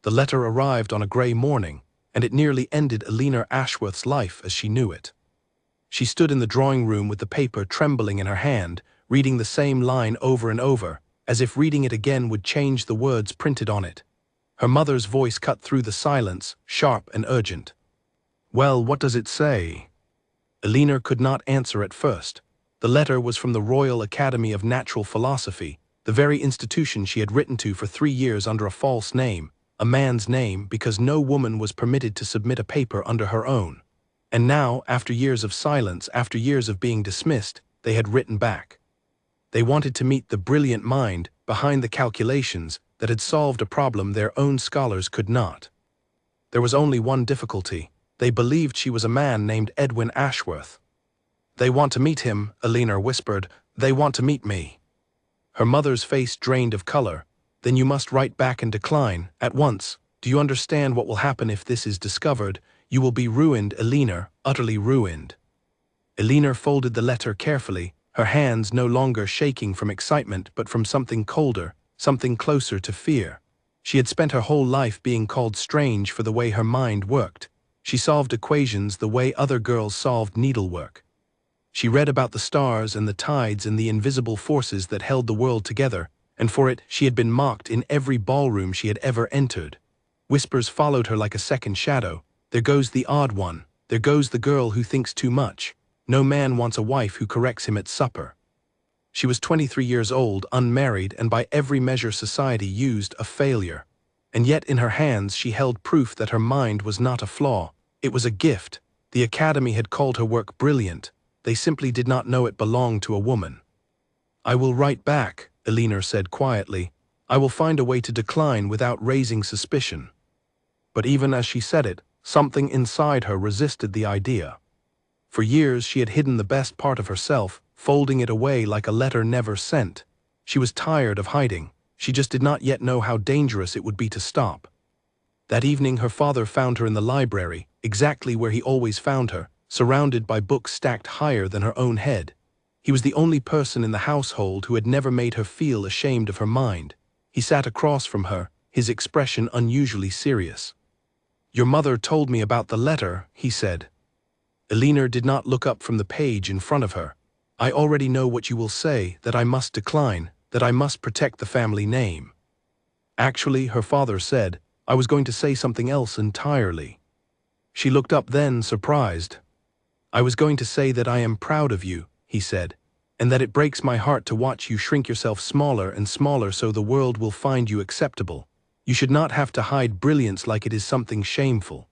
The letter arrived on a grey morning, and it nearly ended Alina Ashworth's life as she knew it. She stood in the drawing room with the paper trembling in her hand, reading the same line over and over, as if reading it again would change the words printed on it. Her mother's voice cut through the silence, sharp and urgent. "Well, what does it say?" Alina could not answer at first. The letter was from the Royal Academy of Natural Philosophy, the very institution she had written to for 3 years under a false name, a man's name, because no woman was permitted to submit a paper under her own. And now, after years of silence, after years of being dismissed, they had written back. They wanted to meet the brilliant mind behind the calculations that had solved a problem their own scholars could not. There was only one difficulty. They believed she was a man named Edwin Ashworth. "They want to meet him," Alina whispered. "They want to meet me." Her mother's face drained of color. "Then you must write back and decline, at once. Do you understand what will happen if this is discovered? You will be ruined, Alina, utterly ruined." Alina folded the letter carefully, her hands no longer shaking from excitement but from something colder, something closer to fear. She had spent her whole life being called strange for the way her mind worked. She solved equations the way other girls solved needlework. She read about the stars and the tides and the invisible forces that held the world together, and for it she had been mocked in every ballroom she had ever entered. Whispers followed her like a second shadow. "There goes the odd one. There goes the girl who thinks too much. No man wants a wife who corrects him at supper." She was 23 years old, unmarried, and by every measure society used a failure. And yet in her hands she held proof that her mind was not a flaw. It was a gift. The Academy had called her work brilliant. They simply did not know it belonged to a woman. "I will write back," Alina said quietly. "I will find a way to decline without raising suspicion." But even as she said it, something inside her resisted the idea. For years she had hidden the best part of herself, folding it away like a letter never sent. She was tired of hiding. She just did not yet know how dangerous it would be to stop. That evening her father found her in the library, exactly where he always found her, surrounded by books stacked higher than her own head. He was the only person in the household who had never made her feel ashamed of her mind. He sat across from her, his expression unusually serious. "Your mother told me about the letter," he said. Alina did not look up from the page in front of her. "I already know what you will say, that I must decline, that I must protect the family name." Actually, her father said, "I was going to say something else entirely." She looked up then, surprised. "I was going to say that I am proud of you," he said, "and that it breaks my heart to watch you shrink yourself smaller and smaller so the world will find you acceptable. You should not have to hide brilliance like it is something shameful."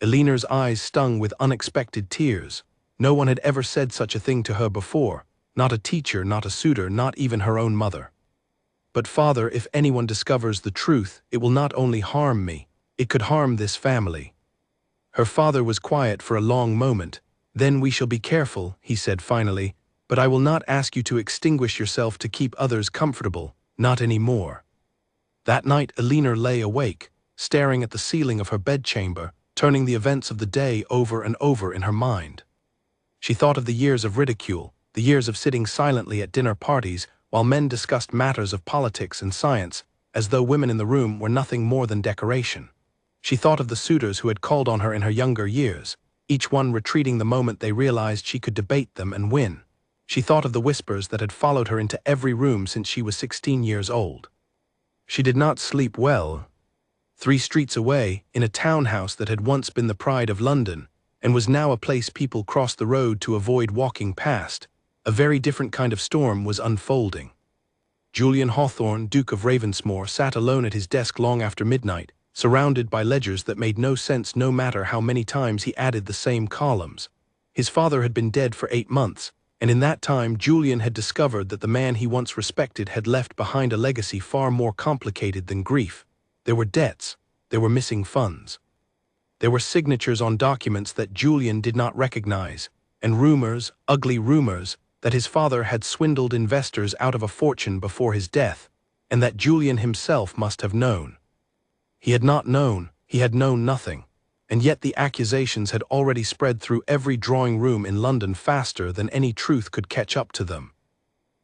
Alina's eyes stung with unexpected tears. No one had ever said such a thing to her before, not a teacher, not a suitor, not even her own mother. "But father, if anyone discovers the truth, it will not only harm me, it could harm this family." Her father was quiet for a long moment. "Then we shall be careful," he said finally, "but I will not ask you to extinguish yourself to keep others comfortable, not any more." That night Alina lay awake, staring at the ceiling of her bedchamber, turning the events of the day over and over in her mind. She thought of the years of ridicule, the years of sitting silently at dinner parties while men discussed matters of politics and science, as though women in the room were nothing more than decoration. She thought of the suitors who had called on her in her younger years, each one retreating the moment they realized she could debate them and win. She thought of the whispers that had followed her into every room since she was 16 years old. She did not sleep well. 3 streets away, in a townhouse that had once been the pride of London, and was now a place people crossed the road to avoid walking past, a very different kind of storm was unfolding. Julian Hawthorne, Duke of Ravensmore, sat alone at his desk long after midnight, surrounded by ledgers that made no sense no matter how many times he added the same columns. His father had been dead for 8 months, and in that time Julian had discovered that the man he once respected had left behind a legacy far more complicated than grief. There were debts, there were missing funds. There were signatures on documents that Julian did not recognize, and rumors, ugly rumors, that his father had swindled investors out of a fortune before his death, and that Julian himself must have known. He had not known, he had known nothing, and yet the accusations had already spread through every drawing room in London faster than any truth could catch up to them.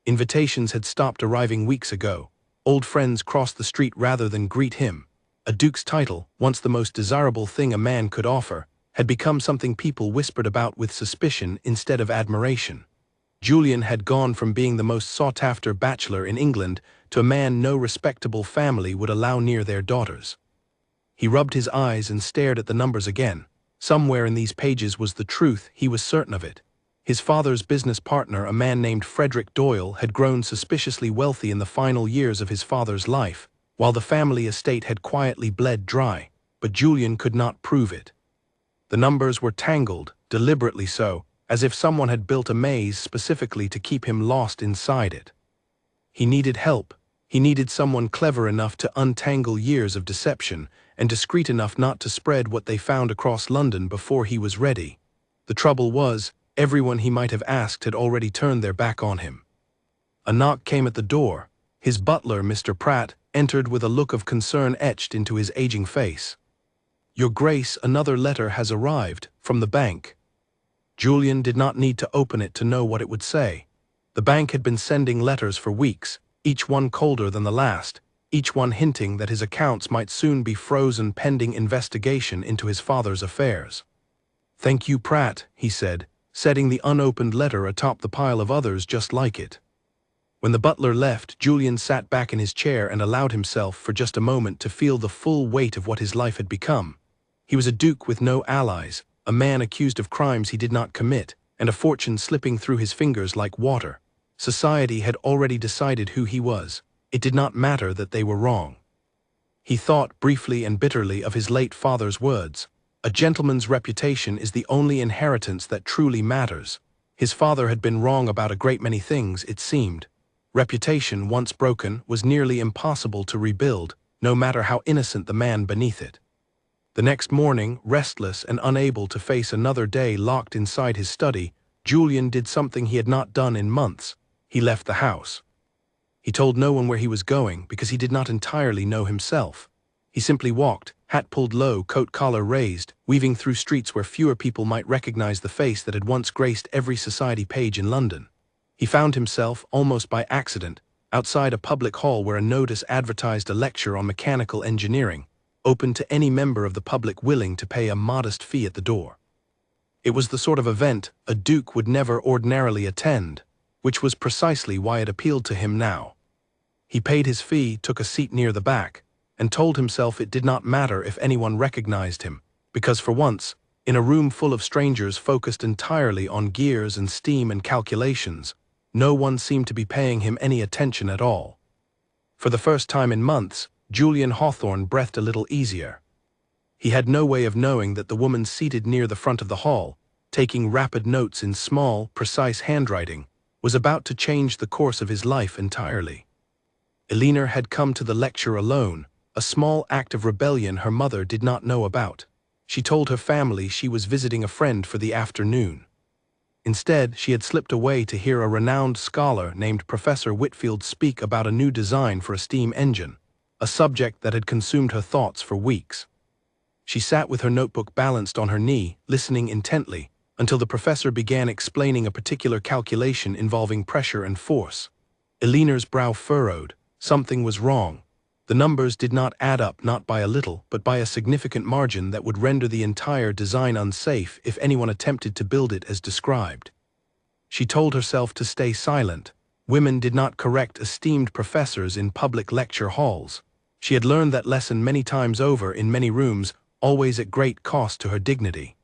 Invitations had stopped arriving weeks ago. Old friends crossed the street rather than greet him. A duke's title, once the most desirable thing a man could offer, had become something people whispered about with suspicion instead of admiration. Julian had gone from being the most sought-after bachelor in England to a man no respectable family would allow near their daughters. He rubbed his eyes and stared at the numbers again. Somewhere in these pages was the truth, he was certain of it. His father's business partner, a man named Frederick Doyle, had grown suspiciously wealthy in the final years of his father's life, while the family estate had quietly bled dry, but Julian could not prove it. The numbers were tangled, deliberately so, as if someone had built a maze specifically to keep him lost inside it. He needed help. He needed someone clever enough to untangle years of deception and discreet enough not to spread what they found across London before he was ready. The trouble was, everyone he might have asked had already turned their back on him. A knock came at the door. His butler, Mr. Pratt, entered with a look of concern etched into his aging face. "Your Grace, another letter has arrived, from the bank." Julian did not need to open it to know what it would say. The bank had been sending letters for weeks, each one colder than the last, each one hinting that his accounts might soon be frozen pending investigation into his father's affairs. "Thank you, Pratt," he said, setting the unopened letter atop the pile of others just like it. When the butler left, Julian sat back in his chair and allowed himself for just a moment to feel the full weight of what his life had become. He was a duke with no allies, a man accused of crimes he did not commit, and a fortune slipping through his fingers like water. Society had already decided who he was. It did not matter that they were wrong. He thought briefly and bitterly of his late father's words. "A gentleman's reputation is the only inheritance that truly matters." His father had been wrong about a great many things, it seemed. Reputation, once broken, was nearly impossible to rebuild, no matter how innocent the man beneath it. The next morning, restless and unable to face another day locked inside his study, Julian did something he had not done in months. He left the house. He told no one where he was going because he did not entirely know himself. He simply walked, hat pulled low, coat collar raised, weaving through streets where fewer people might recognize the face that had once graced every society page in London. He found himself, almost by accident, outside a public hall where a notice advertised a lecture on mechanical engineering, open to any member of the public willing to pay a modest fee at the door. It was the sort of event a duke would never ordinarily attend, which was precisely why it appealed to him now. He paid his fee, took a seat near the back, and told himself it did not matter if anyone recognized him, because for once, in a room full of strangers focused entirely on gears and steam and calculations, no one seemed to be paying him any attention at all. For the first time in months, Julian Hawthorne breathed a little easier. He had no way of knowing that the woman seated near the front of the hall, taking rapid notes in small, precise handwriting, was about to change the course of his life entirely. Eleanor had come to the lecture alone, a small act of rebellion her mother did not know about. She told her family she was visiting a friend for the afternoon. Instead, she had slipped away to hear a renowned scholar named Professor Whitfield speak about a new design for a steam engine, a subject that had consumed her thoughts for weeks. She sat with her notebook balanced on her knee, listening intently, until the professor began explaining a particular calculation involving pressure and force. Eleanor's brow furrowed. Something was wrong. The numbers did not add up, not by a little, but by a significant margin that would render the entire design unsafe if anyone attempted to build it as described. She told herself to stay silent. Women did not correct esteemed professors in public lecture halls. She had learned that lesson many times over in many rooms, always at great cost to her dignity.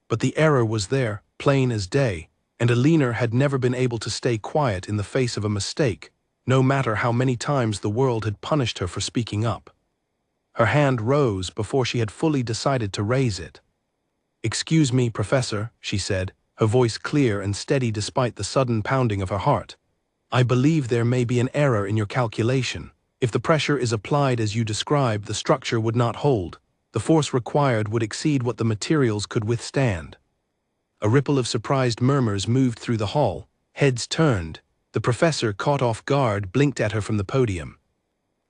But the error was there, plain as day, and Eleanor had never been able to stay quiet in the face of a mistake, no matter how many times the world had punished her for speaking up. Her hand rose before she had fully decided to raise it. "Excuse me, Professor," she said, her voice clear and steady despite the sudden pounding of her heart. "I believe there may be an error in your calculation. If the pressure is applied as you describe, the structure would not hold. The force required would exceed what the materials could withstand." A ripple of surprised murmurs moved through the hall. Heads turned. The professor, caught off guard, blinked at her from the podium.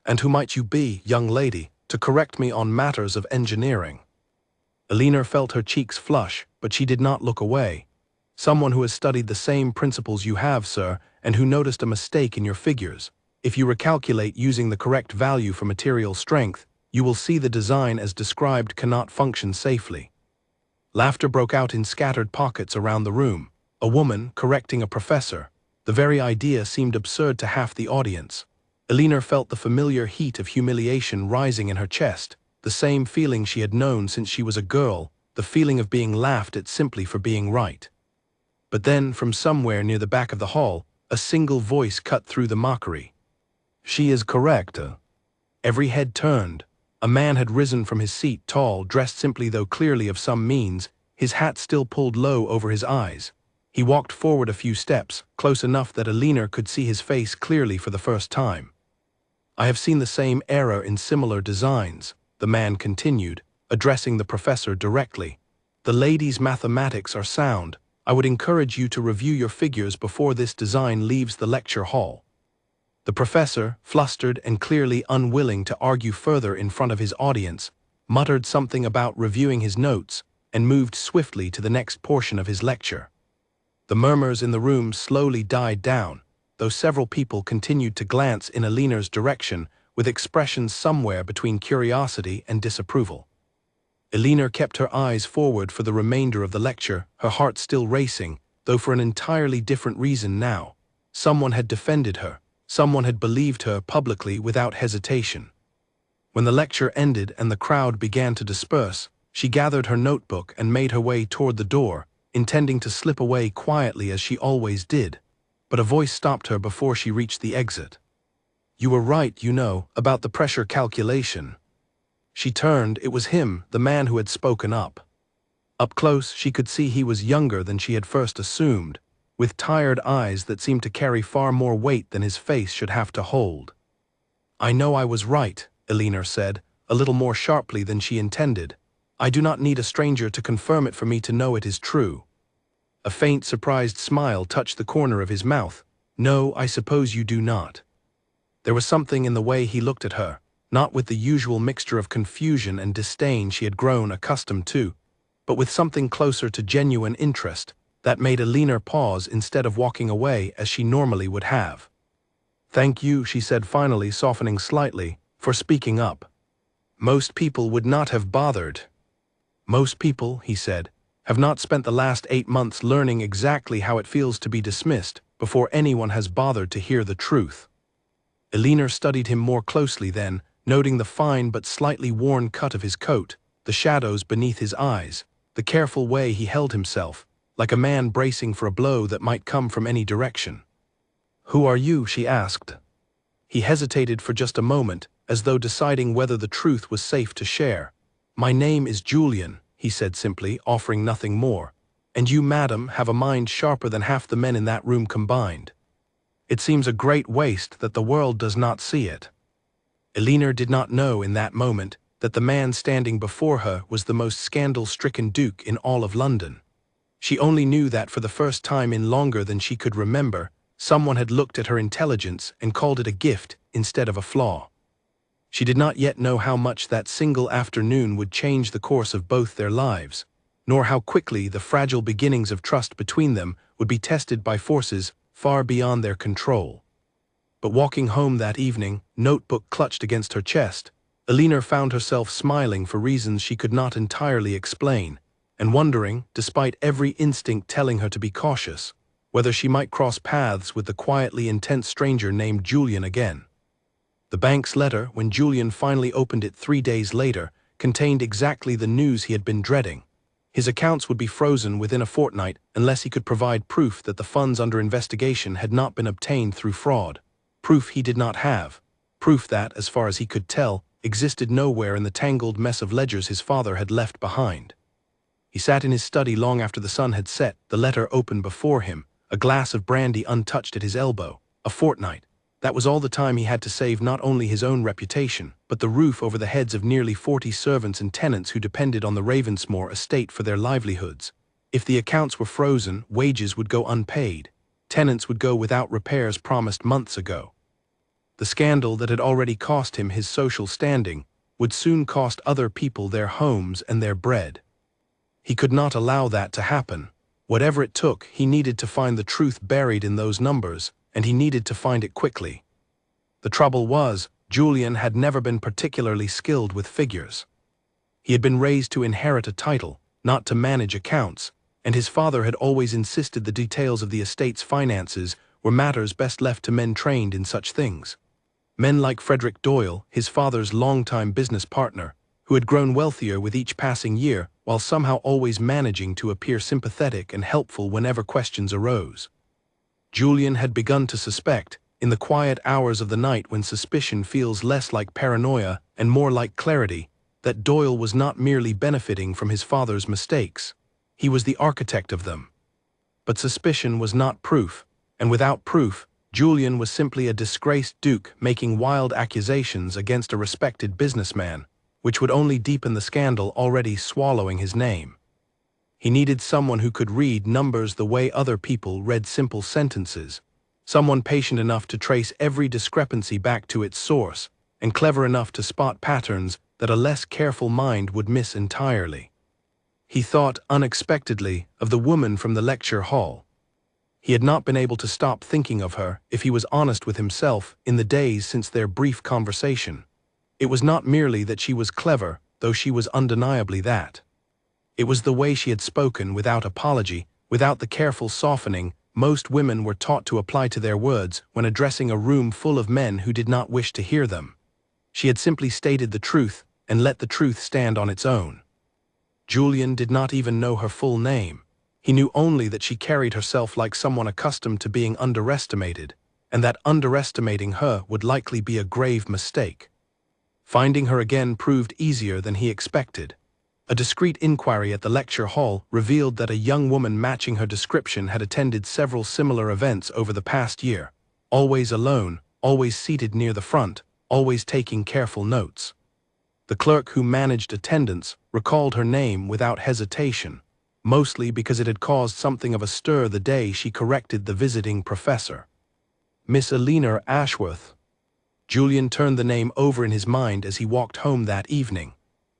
"And who might you be, young lady, to correct me on matters of engineering?" Eleanor felt her cheeks flush, but she did not look away. "Someone who has studied the same principles you have, sir, and who noticed a mistake in your figures. If you recalculate using the correct value for material strength, You will see the design as described cannot function safely." Laughter broke out in scattered pockets around the room. A woman correcting a professor. The very idea seemed absurd to half the audience. Elena felt the familiar heat of humiliation rising in her chest, the same feeling she had known since she was a girl, the feeling of being laughed at simply for being right. But then, from somewhere near the back of the hall, a single voice cut through the mockery. "She is correct." Every head turned. A man had risen from his seat, tall, dressed simply though clearly of some means, his hat still pulled low over his eyes. He walked forward a few steps, close enough that Elena could see his face clearly for the first time. "I have seen the same error in similar designs," the man continued, addressing the professor directly. "The lady's mathematics are sound. I would encourage you to review your figures before this design leaves the lecture hall." The professor, flustered and clearly unwilling to argue further in front of his audience, muttered something about reviewing his notes and moved swiftly to the next portion of his lecture. The murmurs in the room slowly died down, though several people continued to glance in Elena's direction with expressions somewhere between curiosity and disapproval. Elena kept her eyes forward for the remainder of the lecture, her heart still racing, though for an entirely different reason now. Someone had defended her. Someone had believed her publicly without hesitation. When the lecture ended and the crowd began to disperse, she gathered her notebook and made her way toward the door, intending to slip away quietly as she always did. But a voice stopped her before she reached the exit. "You were right, you know, about the pressure calculation." She turned. It was him, the man who had spoken up. Up close, she could see he was younger than she had first assumed, with tired eyes that seemed to carry far more weight than his face should have to hold. "I know I was right," Elena said, a little more sharply than she intended. "I do not need a stranger to confirm it for me to know it is true." A faint, surprised smile touched the corner of his mouth. "No, I suppose you do not." There was something in the way he looked at her, not with the usual mixture of confusion and disdain she had grown accustomed to, but with something closer to genuine interest, that made Elena pause instead of walking away as she normally would have. "Thank you," she said finally, softening slightly, "for speaking up. Most people would not have bothered." "Most people," he said, "have not spent the last 8 months learning exactly how it feels to be dismissed before anyone has bothered to hear the truth." Elena studied him more closely then, noting the fine but slightly worn cut of his coat, the shadows beneath his eyes, the careful way he held himself, like a man bracing for a blow that might come from any direction. "Who are you?" she asked. He hesitated for just a moment, as though deciding whether the truth was safe to share. "My name is Julian," he said simply, offering nothing more. "And you, madam, have a mind sharper than half the men in that room combined. It seems a great waste that the world does not see it." Elena did not know in that moment that the man standing before her was the most scandal-stricken duke in all of London. She only knew that for the first time in longer than she could remember, someone had looked at her intelligence and called it a gift instead of a flaw. She did not yet know how much that single afternoon would change the course of both their lives, nor how quickly the fragile beginnings of trust between them would be tested by forces far beyond their control. But walking home that evening, notebook clutched against her chest, Elena found herself smiling for reasons she could not entirely explain, and wondering, despite every instinct telling her to be cautious, whether she might cross paths with the quietly intense stranger named Julian again. The bank's letter, when Julian finally opened it 3 days later, contained exactly the news he had been dreading. His accounts would be frozen within a fortnight unless he could provide proof that the funds under investigation had not been obtained through fraud. Proof he did not have. Proof that, as far as he could tell, existed nowhere in the tangled mess of ledgers his father had left behind. He sat in his study long after the sun had set, the letter open before him, a glass of brandy untouched at his elbow. A fortnight. That was all the time he had to save not only his own reputation, but the roof over the heads of nearly 40 servants and tenants who depended on the Ravensmore estate for their livelihoods. If the accounts were frozen, wages would go unpaid. Tenants would go without repairs promised months ago. The scandal that had already cost him his social standing would soon cost other people their homes and their bread. He could not allow that to happen. Whatever it took, he needed to find the truth buried in those numbers, and he needed to find it quickly. The trouble was, Julian had never been particularly skilled with figures. He had been raised to inherit a title, not to manage accounts, and his father had always insisted the details of the estate's finances were matters best left to men trained in such things. Men like Frederick Doyle, his father's longtime business partner, who had grown wealthier with each passing year while somehow always managing to appear sympathetic and helpful whenever questions arose. Julian had begun to suspect, in the quiet hours of the night when suspicion feels less like paranoia and more like clarity, that Doyle was not merely benefiting from his father's mistakes. He was the architect of them. But suspicion was not proof, and without proof, Julian was simply a disgraced duke making wild accusations against a respected businessman, which would only deepen the scandal already swallowing his name. He needed someone who could read numbers the way other people read simple sentences, someone patient enough to trace every discrepancy back to its source, and clever enough to spot patterns that a less careful mind would miss entirely. He thought, unexpectedly, of the woman from the lecture hall. He had not been able to stop thinking of her, if he was honest with himself, in the days since their brief conversation. It was not merely that she was clever, though she was undeniably that. It was the way she had spoken without apology, without the careful softening most women were taught to apply to their words when addressing a room full of men who did not wish to hear them. She had simply stated the truth and let the truth stand on its own. Julian did not even know her full name. He knew only that she carried herself like someone accustomed to being underestimated, and that underestimating her would likely be a grave mistake. Finding her again proved easier than he expected. A discreet inquiry at the lecture hall revealed that a young woman matching her description had attended several similar events over the past year, always alone, always seated near the front, always taking careful notes. The clerk who managed attendance recalled her name without hesitation, mostly because it had caused something of a stir the day she corrected the visiting professor. Miss Eleanor Ashworth. Julian turned the name over in his mind as he walked home that evening.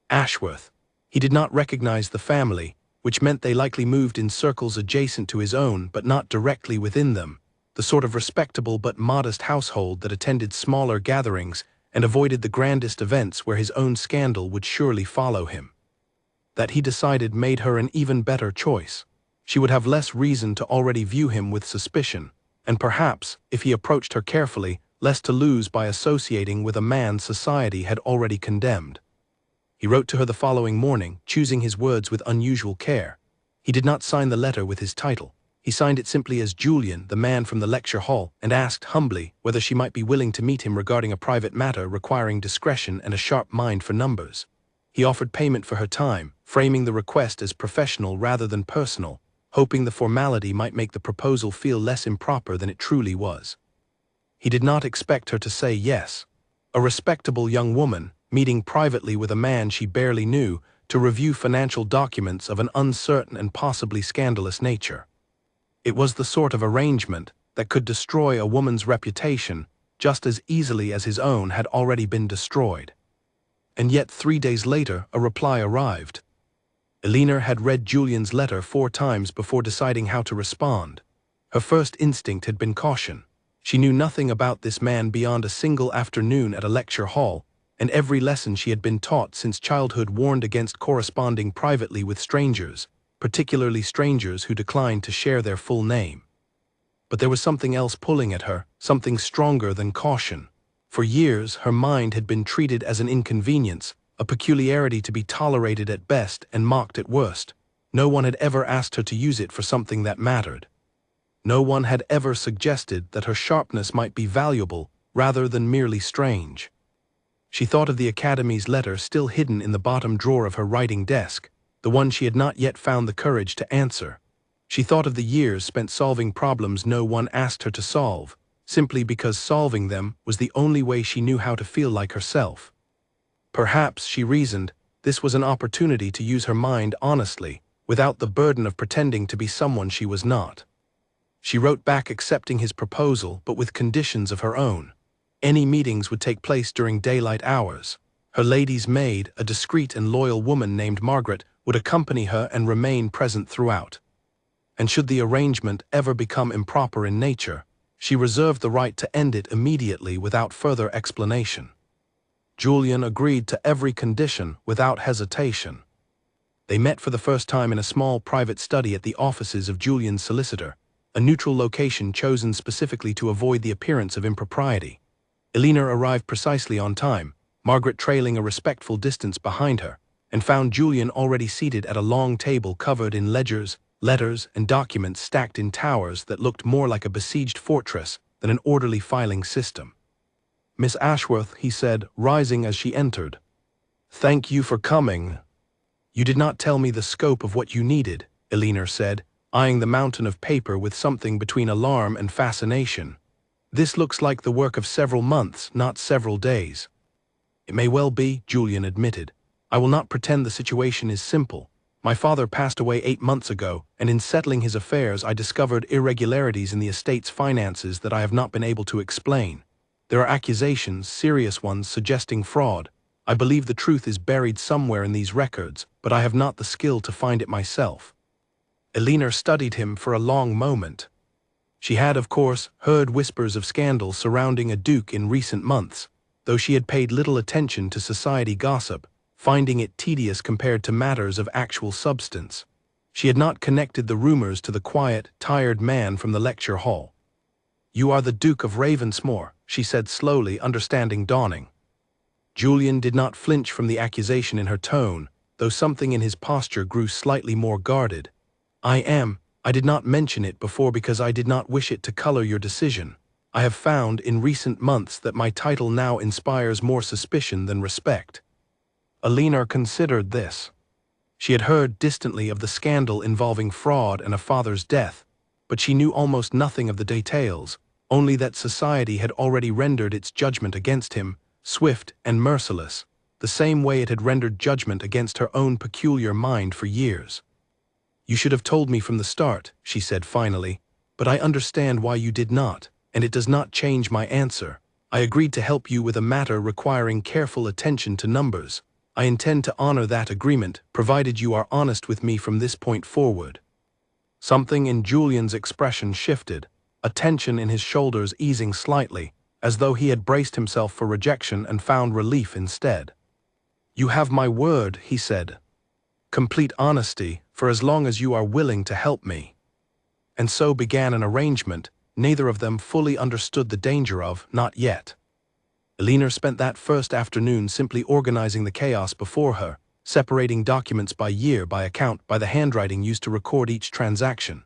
Ashworth. He did not recognize the family, which meant they likely moved in circles adjacent to his own but not directly within them, the sort of respectable but modest household that attended smaller gatherings and avoided the grandest events where his own scandal would surely follow him. That he decided made her an even better choice. She would have less reason to already view him with suspicion, and perhaps, if he approached her carefully, less to lose by associating with a man society had already condemned. He wrote to her the following morning, choosing his words with unusual care. He did not sign the letter with his title. He signed it simply as Julian, the man from the lecture hall, and asked humbly whether she might be willing to meet him regarding a private matter requiring discretion and a sharp mind for numbers. He offered payment for her time, framing the request as professional rather than personal, hoping the formality might make the proposal feel less improper than it truly was. He did not expect her to say yes. A respectable young woman, meeting privately with a man she barely knew to review financial documents of an uncertain and possibly scandalous nature. It was the sort of arrangement that could destroy a woman's reputation just as easily as his own had already been destroyed. And yet 3 days later a reply arrived. Eleanor had read Julian's letter 4 times before deciding how to respond. Her first instinct had been caution. She knew nothing about this man beyond a single afternoon at a lecture hall, and every lesson she had been taught since childhood warned against corresponding privately with strangers, particularly strangers who declined to share their full name. But there was something else pulling at her, something stronger than caution. For years, her mind had been treated as an inconvenience, a peculiarity to be tolerated at best and mocked at worst. No one had ever asked her to use it for something that mattered. No one had ever suggested that her sharpness might be valuable rather than merely strange. She thought of the Academy's letter still hidden in the bottom drawer of her writing desk, the one she had not yet found the courage to answer. She thought of the years spent solving problems no one asked her to solve, simply because solving them was the only way she knew how to feel like herself. Perhaps, she reasoned, this was an opportunity to use her mind honestly, without the burden of pretending to be someone she was not. She wrote back accepting his proposal, but with conditions of her own. Any meetings would take place during daylight hours. Her lady's maid, a discreet and loyal woman named Margaret, would accompany her and remain present throughout. And should the arrangement ever become improper in nature, she reserved the right to end it immediately without further explanation. Julian agreed to every condition without hesitation. They met for the first time in a small private study at the offices of Julian's solicitor, a neutral location chosen specifically to avoid the appearance of impropriety. Elena arrived precisely on time, Margaret trailing a respectful distance behind her, and found Julian already seated at a long table covered in ledgers, letters, and documents stacked in towers that looked more like a besieged fortress than an orderly filing system. "Miss Ashworth," he said, rising as she entered. "Thank you for coming." "You did not tell me the scope of what you needed," Elena said, eyeing the mountain of paper with something between alarm and fascination. "This looks like the work of several months, not several days." "It may well be," Julian admitted. "I will not pretend the situation is simple. My father passed away 8 months ago, and in settling his affairs I discovered irregularities in the estate's finances that I have not been able to explain. There are accusations, serious ones, suggesting fraud. I believe the truth is buried somewhere in these records, but I have not the skill to find it myself." Elena studied him for a long moment. She had, of course, heard whispers of scandal surrounding a duke in recent months, though she had paid little attention to society gossip, finding it tedious compared to matters of actual substance. She had not connected the rumors to the quiet, tired man from the lecture hall. "You are the Duke of Ravensmore," she said slowly, understanding dawning. Julian did not flinch from the accusation in her tone, though something in his posture grew slightly more guarded. "I am. I did not mention it before because I did not wish it to color your decision. I have found in recent months that my title now inspires more suspicion than respect." Elena considered this. She had heard distantly of the scandal involving fraud and a father's death, but she knew almost nothing of the details, only that society had already rendered its judgment against him, swift and merciless, the same way it had rendered judgment against her own peculiar mind for years. "You should have told me from the start," she said finally, "but I understand why you did not, and it does not change my answer. I agreed to help you with a matter requiring careful attention to numbers. I intend to honor that agreement, provided you are honest with me from this point forward." Something in Julian's expression shifted, a tension in his shoulders easing slightly, as though he had braced himself for rejection and found relief instead. "You have my word," he said. "Complete honesty, for as long as you are willing to help me." And so began an arrangement neither of them fully understood the danger of, not yet. Elena spent that first afternoon simply organizing the chaos before her, separating documents by year, by account, by the handwriting used to record each transaction.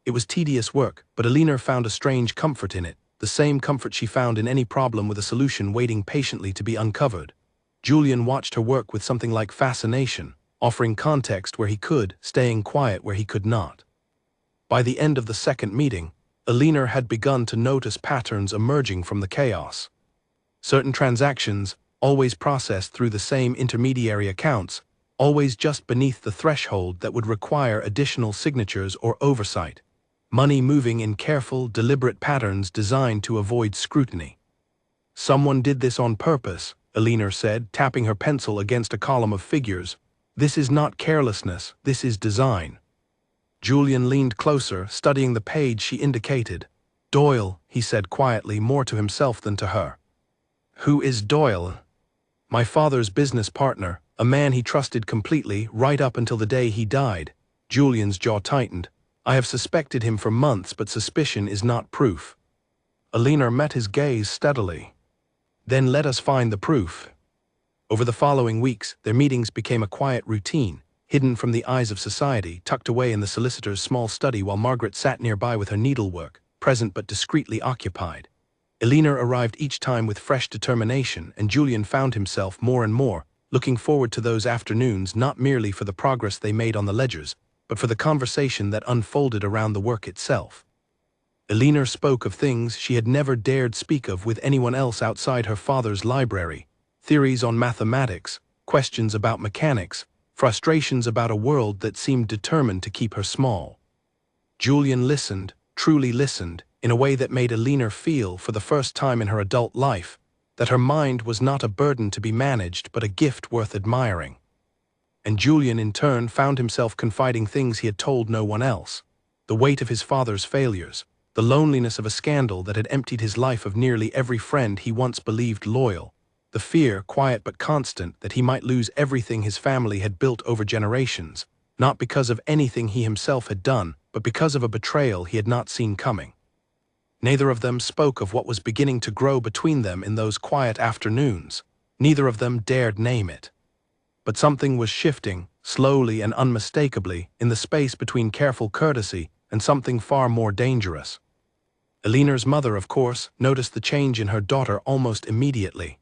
It was tedious work, but Elena found a strange comfort in it, the same comfort she found in any problem with a solution waiting patiently to be uncovered. Julian watched her work with something like fascination, offering context where he could, staying quiet where he could not. By the end of the second meeting, Elena had begun to notice patterns emerging from the chaos. Certain transactions, always processed through the same intermediary accounts, always just beneath the threshold that would require additional signatures or oversight. Money moving in careful, deliberate patterns designed to avoid scrutiny. "Someone did this on purpose," Elena said, tapping her pencil against a column of figures. "This is not carelessness, this is design." Julian leaned closer, studying the page she indicated. "Doyle," he said quietly, more to himself than to her. "Who is Doyle?" "My father's business partner, a man he trusted completely right up until the day he died." Julian's jaw tightened. "I have suspected him for months, but suspicion is not proof." Elena met his gaze steadily. "Then let us find the proof." Over the following weeks, their meetings became a quiet routine, hidden from the eyes of society, tucked away in the solicitor's small study while Margaret sat nearby with her needlework, present but discreetly occupied. Elena arrived each time with fresh determination, and Julian found himself more and more looking forward to those afternoons, not merely for the progress they made on the ledgers, but for the conversation that unfolded around the work itself. Elena spoke of things she had never dared speak of with anyone else outside her father's library: theories on mathematics, questions about mechanics, frustrations about a world that seemed determined to keep her small. Julian listened, truly listened, in a way that made Elena feel, for the first time in her adult life, that her mind was not a burden to be managed but a gift worth admiring. And Julian in turn found himself confiding things he had told no one else: the weight of his father's failures, the loneliness of a scandal that had emptied his life of nearly every friend he once believed loyal, the fear, quiet but constant, that he might lose everything his family had built over generations, not because of anything he himself had done, but because of a betrayal he had not seen coming. Neither of them spoke of what was beginning to grow between them in those quiet afternoons. Neither of them dared name it. But something was shifting, slowly and unmistakably, in the space between careful courtesy and something far more dangerous. Elinar's mother, of course, noticed the change in her daughter almost immediately.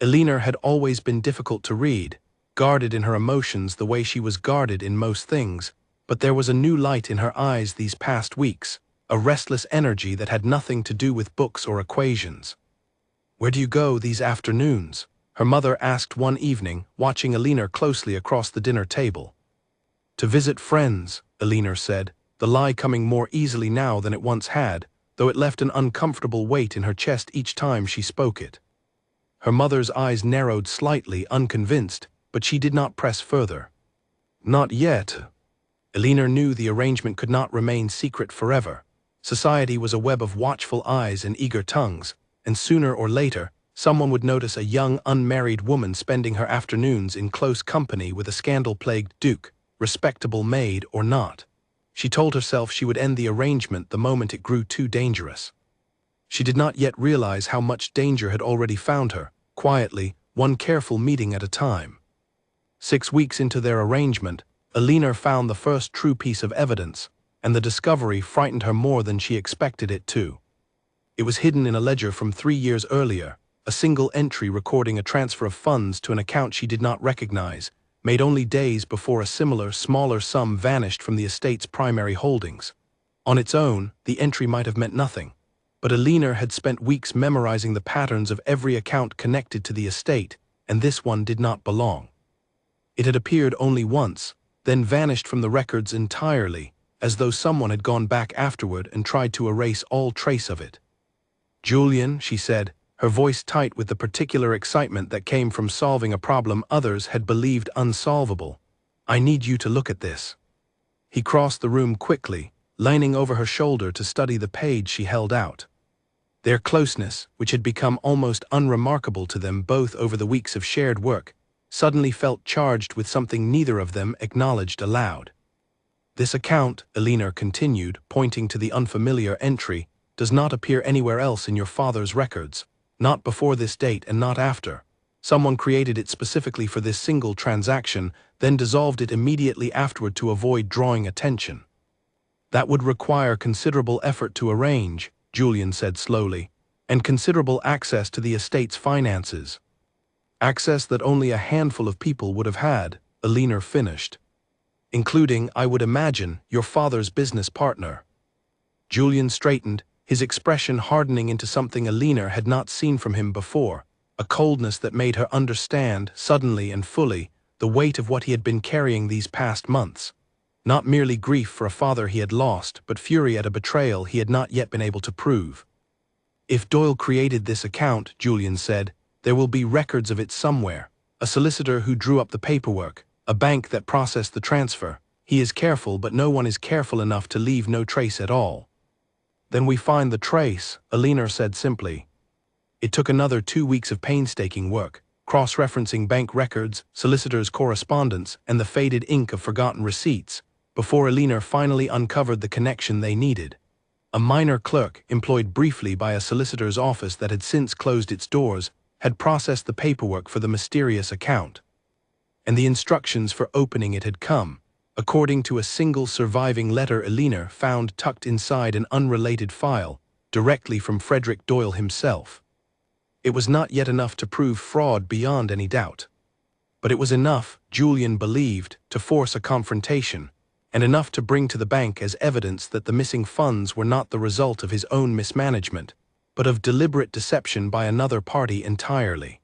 Elinar had always been difficult to read, guarded in her emotions the way she was guarded in most things, but there was a new light in her eyes these past weeks, a restless energy that had nothing to do with books or equations. "Where do you go these afternoons?" her mother asked one evening, watching Elinar closely across the dinner table. "To visit friends," Elinar said, the lie coming more easily now than it once had, though it left an uncomfortable weight in her chest each time she spoke it. Her mother's eyes narrowed slightly, unconvinced, but she did not press further. "Not yet." Elinar knew the arrangement could not remain secret forever. Society was a web of watchful eyes and eager tongues, and sooner or later, someone would notice a young, unmarried woman spending her afternoons in close company with a scandal-plagued duke, respectable maid or not. She told herself she would end the arrangement the moment it grew too dangerous. She did not yet realize how much danger had already found her, quietly, one careful meeting at a time. 6 weeks into their arrangement, Elinar found the first true piece of evidence, and the discovery frightened her more than she expected it to. It was hidden in a ledger from 3 years earlier, a single entry recording a transfer of funds to an account she did not recognize, made only days before a similar, smaller sum vanished from the estate's primary holdings. On its own, the entry might have meant nothing, but Elinar had spent weeks memorizing the patterns of every account connected to the estate, and this one did not belong. It had appeared only once, then vanished from the records entirely, as though someone had gone back afterward and tried to erase all trace of it. "Julian," she said, her voice tight with the particular excitement that came from solving a problem others had believed unsolvable, "I need you to look at this." He crossed the room quickly, leaning over her shoulder to study the page she held out. Their closeness, which had become almost unremarkable to them both over the weeks of shared work, suddenly felt charged with something neither of them acknowledged aloud. "This account," Elinar continued, pointing to the unfamiliar entry, "does not appear anywhere else in your father's records, not before this date and not after. Someone created it specifically for this single transaction, then dissolved it immediately afterward to avoid drawing attention." "That would require considerable effort to arrange," Julian said slowly, "and considerable access to the estate's finances." "Access that only a handful of people would have had," Elinar finished. "Including, I would imagine, your father's business partner." Julian straightened, his expression hardening into something Elinar had not seen from him before, a coldness that made her understand, suddenly and fully, the weight of what he had been carrying these past months. Not merely grief for a father he had lost, but fury at a betrayal he had not yet been able to prove. "If Doyle created this account," Julian said, "there will be records of it somewhere. A solicitor who drew up the paperwork, a bank that processed the transfer. He is careful, but no one is careful enough to leave no trace at all." "Then we find the trace," Elinar said simply. It took another 2 weeks of painstaking work, cross-referencing bank records, solicitors' correspondence, and the faded ink of forgotten receipts, before Elinar finally uncovered the connection they needed. A minor clerk, employed briefly by a solicitor's office that had since closed its doors, had processed the paperwork for the mysterious account. And the instructions for opening it had come, according to a single surviving letter Elinar found tucked inside an unrelated file, directly from Frederick Doyle himself. It was not yet enough to prove fraud beyond any doubt. But it was enough, Julian believed, to force a confrontation, and enough to bring to the bank as evidence that the missing funds were not the result of his own mismanagement, but of deliberate deception by another party entirely.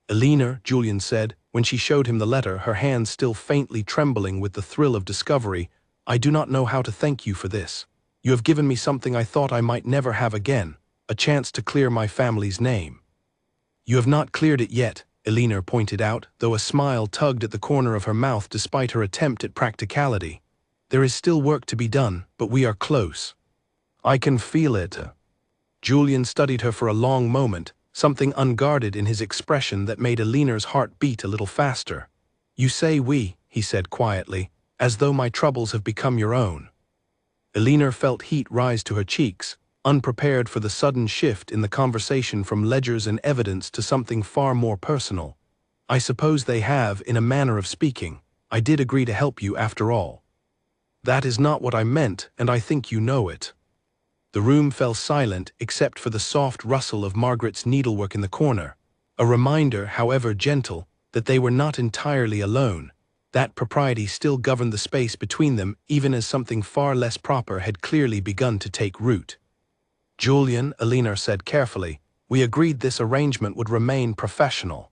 "Elinar," Julian said, when she showed him the letter, her hands still faintly trembling with the thrill of discovery, "I do not know how to thank you for this. You have given me something I thought I might never have again, a chance to clear my family's name." "You have not cleared it yet," Elinar pointed out, though a smile tugged at the corner of her mouth despite her attempt at practicality. "There is still work to be done, but we are close. I can feel it." Julian studied her for a long moment, something unguarded in his expression that made Eleanor's heart beat a little faster. "You say we," he said quietly, "as though my troubles have become your own." Eleanor felt heat rise to her cheeks, unprepared for the sudden shift in the conversation from ledgers and evidence to something far more personal. "I suppose they have, in a manner of speaking. I did agree to help you after all." "That is not what I meant, and I think you know it." The room fell silent except for the soft rustle of Margaret's needlework in the corner, a reminder, however gentle, that they were not entirely alone. That propriety still governed the space between them, even as something far less proper had clearly begun to take root. "Julian," Eleanor said carefully, "we agreed this arrangement would remain professional."